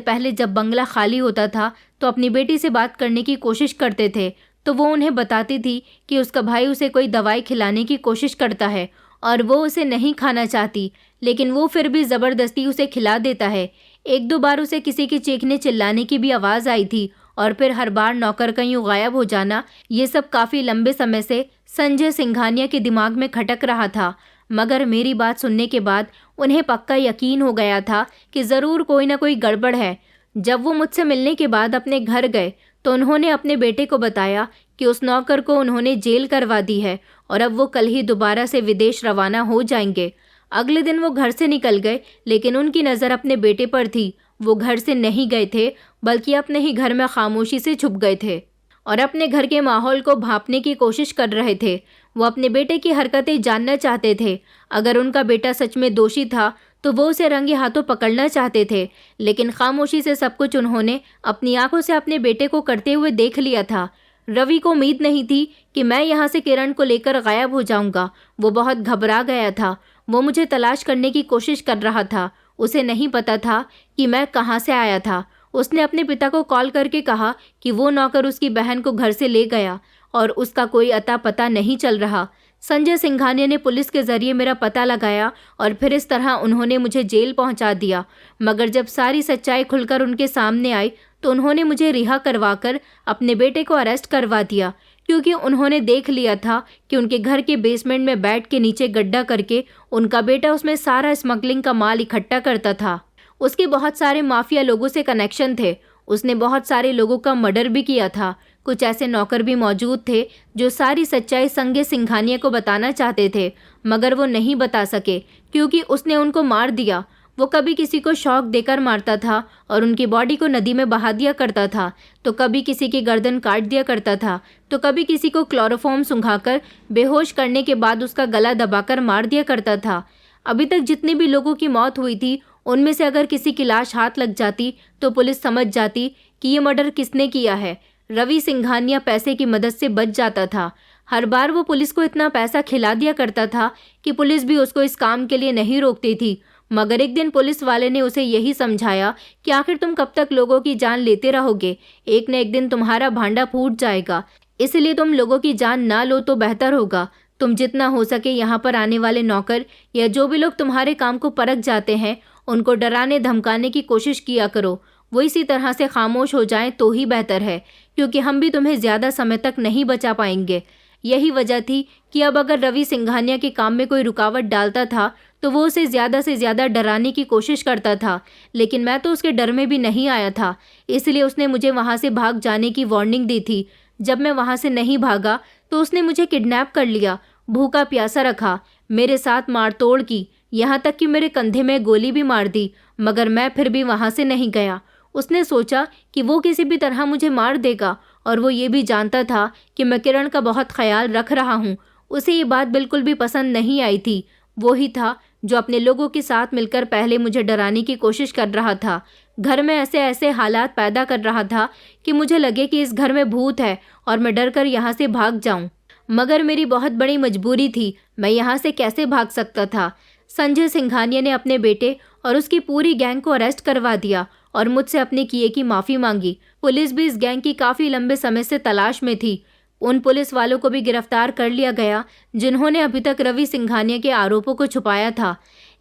S1: पहले जब बंगला खाली होता था तो अपनी बेटी से बात करने की कोशिश करते थे, तो वो उन्हें बताती थी कि उसका भाई उसे कोई दवाई खिलाने की कोशिश करता है और वो उसे नहीं खाना चाहती, लेकिन वो फिर भी ज़बरदस्ती उसे खिला देता है। एक दो बार उसे किसी के चीखने चिल्लाने की भी आवाज़ आई थी और फिर हर बार नौकर का यूँ गायब हो जाना। ये सब काफ़ी लंबे समय से संजय सिंघानिया के दिमाग में खटक रहा था, मगर मेरी बात सुनने के बाद उन्हें पक्का यकीन हो गया था कि ज़रूर कोई ना कोई गड़बड़ है। जब वो मुझसे मिलने के बाद अपने घर गए तो उन्होंने अपने बेटे को बताया कि उस नौकर को उन्होंने जेल करवा दी है और अब वो कल ही दोबारा से विदेश रवाना हो जाएंगे। अगले दिन वो घर से निकल गए, लेकिन उनकी नज़र अपने बेटे पर थी। वो घर से नहीं गए थे, बल्कि अपने ही घर में खामोशी से छुप गए थे और अपने घर के माहौल को भांपने की कोशिश कर रहे थे। वो अपने बेटे की हरकतें जानना चाहते थे। अगर उनका बेटा सच में दोषी था तो वो उसे रंगे हाथों पकड़ना चाहते थे, लेकिन खामोशी से सब कुछ उन्होंने अपनी आंखों से अपने बेटे को करते हुए देख लिया था। रवि को उम्मीद नहीं थी कि मैं यहाँ से किरण को लेकर गायब हो जाऊंगा। वो बहुत घबरा गया था। वो मुझे तलाश करने की कोशिश कर रहा था। उसे नहीं पता था कि मैं कहाँ से आया था। उसने अपने पिता को कॉल करके कहा कि वो नौकर उसकी बहन को घर से ले गया और उसका कोई अता पता नहीं चल रहा। संजय सिंघानिया ने पुलिस के जरिए मेरा पता लगाया और फिर इस तरह उन्होंने मुझे जेल पहुंचा दिया। मगर जब सारी सच्चाई खुलकर उनके सामने आई तो उन्होंने मुझे रिहा करवाकर अपने बेटे को अरेस्ट करवा दिया, क्योंकि उन्होंने देख लिया था कि उनके घर के बेसमेंट में बेड के नीचे गड्ढा करके उनका बेटा उसमें सारा स्मगलिंग का माल इकट्ठा करता था। उसके बहुत सारे माफिया लोगों से कनेक्शन थे। उसने बहुत सारे लोगों का मर्डर भी किया था। कुछ ऐसे नौकर भी मौजूद थे जो सारी सच्चाई संजय सिंघानिया को बताना चाहते थे, मगर वो नहीं बता सके क्योंकि उसने उनको मार दिया। वो कभी किसी को शॉक देकर मारता था और उनकी बॉडी को नदी में बहा दिया करता था, तो कभी किसी की गर्दन काट दिया करता था, तो कभी किसी को क्लोरोफॉर्म सुंघाकर बेहोश करने के बाद उसका गला दबाकर मार दिया करता था। अभी तक जितने भी लोगों की मौत हुई थी, उनमें से अगर किसी की लाश हाथ लग जाती तो पुलिस समझ जाती कि ये मर्डर किसने किया है। रवि सिंघानिया पैसे की मदद से बच जाता था। हर बार वो पुलिस को इतना पैसा खिला दिया करता था कि पुलिस भी उसको इस काम के लिए नहीं रोकती थी। मगर एक दिन पुलिस वाले ने उसे यही समझाया कि आखिर तुम कब तक लोगों की जान लेते रहोगे, एक न एक दिन तुम्हारा भांडा फूट जाएगा, इसलिए तुम लोगों की जान ना लो तो बेहतर होगा। तुम जितना हो सके यहाँ पर आने वाले नौकर या जो भी लोग तुम्हारे काम को परख जाते हैं, उनको डराने धमकाने की कोशिश किया करो। वो इसी तरह से खामोश हो जाएं तो ही बेहतर है, क्योंकि हम भी तुम्हें ज़्यादा समय तक नहीं बचा पाएंगे। यही वजह थी कि अब अगर रवि सिंघानिया के काम में कोई रुकावट डालता था तो वो उसे ज़्यादा से ज़्यादा डराने की कोशिश करता था, लेकिन मैं तो उसके डर में भी नहीं आया था। इसलिए उसने मुझे वहाँ से भाग जाने की वार्निंग दी थी। जब मैं वहाँ से नहीं भागा तो उसने मुझे किडनैप कर लिया, भूखा प्यासा रखा, मेरे साथ मारतोड़ की, यहाँ तक कि मेरे कंधे में गोली भी मार दी, मगर मैं फिर भी वहाँ से नहीं गया। उसने सोचा कि वो किसी भी तरह मुझे मार देगा और वो ये भी जानता था कि मैं किरण का बहुत ख्याल रख रहा हूँ। उसे ये बात बिल्कुल भी पसंद नहीं आई थी। वो ही था जो अपने लोगों के साथ मिलकर पहले मुझे डराने की कोशिश कर रहा था। घर में ऐसे ऐसे हालात पैदा कर रहा था कि मुझे लगे कि इस घर में भूत है और मैं डर कर यहाँ से भाग जाऊँ। मगर मेरी बहुत बड़ी मजबूरी थी, मैं यहाँ से कैसे भाग सकता था। संजय सिंघानिया ने अपने बेटे और उसकी पूरी गैंग को अरेस्ट करवा दिया और मुझसे अपने किए की माफ़ी मांगी। पुलिस भी इस गैंग की काफ़ी लंबे समय से तलाश में थी। उन पुलिस वालों को भी गिरफ्तार कर लिया गया जिन्होंने अभी तक रवि सिंघानिया के आरोपों को छुपाया था।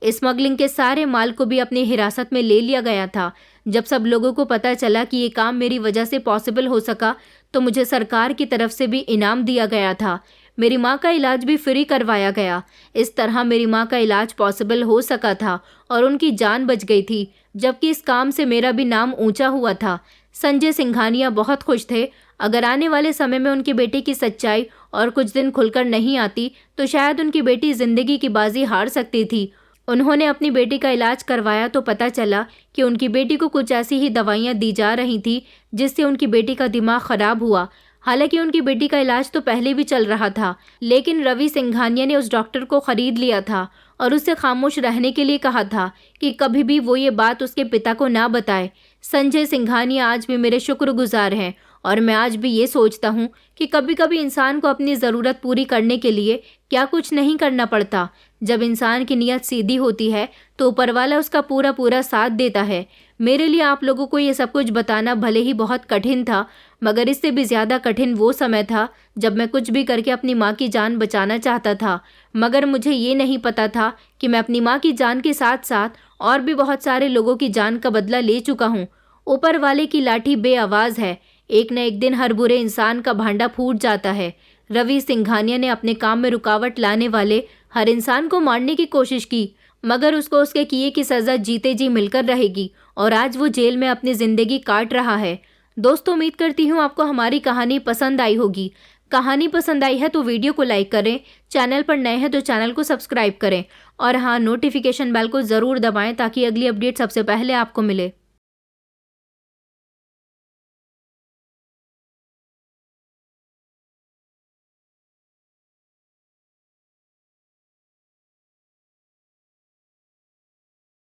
S1: स्मगलिंग के सारे माल को भी अपनी हिरासत में ले लिया गया था। जब सब लोगों को पता चला कि ये काम मेरी वजह से पॉसिबल हो सका तो मुझे सरकार की तरफ से भी इनाम दिया गया था। मेरी माँ का इलाज भी फ्री करवाया गया। इस तरह मेरी माँ का इलाज पॉसिबल हो सका था और उनकी जान बच गई थी, जबकि इस काम से मेरा भी नाम ऊंचा हुआ था। संजय सिंघानिया बहुत खुश थे। अगर आने वाले समय में उनके बेटे की सच्चाई और कुछ दिन खुलकर नहीं आती तो शायद उनकी बेटी जिंदगी की बाजी हार सकती थी। उन्होंने अपनी बेटी का इलाज करवाया तो पता चला कि उनकी बेटी को कुछ ऐसी ही दवाइयाँ दी जा रही थी जिससे उनकी बेटी का दिमाग खराब हुआ। हालांकि उनकी बेटी का इलाज तो पहले भी चल रहा था, लेकिन रवि सिंघानिया ने उस डॉक्टर को खरीद लिया था और उससे खामोश रहने के लिए कहा था कि कभी भी वो ये बात उसके पिता को ना बताए। संजय सिंघानिया आज भी मेरे शुक्रगुजार हैं और मैं आज भी ये सोचता हूँ कि कभी कभी इंसान को अपनी ज़रूरत पूरी करने के लिए क्या कुछ नहीं करना पड़ता? जब इंसान की नीयत सीधी होती है तो ऊपर वाला उसका पूरा पूरा साथ देता है। मेरे लिए आप लोगों को ये सब कुछ बताना भले ही बहुत कठिन था, मगर इससे भी ज़्यादा कठिन वो समय था जब मैं कुछ भी करके अपनी माँ की जान बचाना चाहता था। मगर मुझे ये नहीं पता था कि मैं अपनी माँ की जान के साथ साथ और भी बहुत सारे लोगों की जान का बदला ले चुका हूँ। ऊपर वाले की लाठी बेआवाज़ है। एक न एक दिन हर बुरे इंसान का भांडा फूट जाता है। रवि सिंघानिया ने अपने काम में रुकावट लाने वाले हर इंसान को मारने की कोशिश की, मगर उसको उसके किए की सज़ा जीते जी मिलकर रहेगी और आज वो जेल में अपनी ज़िंदगी काट रहा है। दोस्तों, उम्मीद करती हूँ आपको हमारी कहानी पसंद आई होगी। कहानी पसंद आई है तो वीडियो को लाइक करें, चैनल पर नए हैं तो चैनल को सब्सक्राइब करें और हाँ, नोटिफिकेशन बेल को ज़रूर दबाएं ताकि अगली अपडेट सबसे पहले आपको मिले।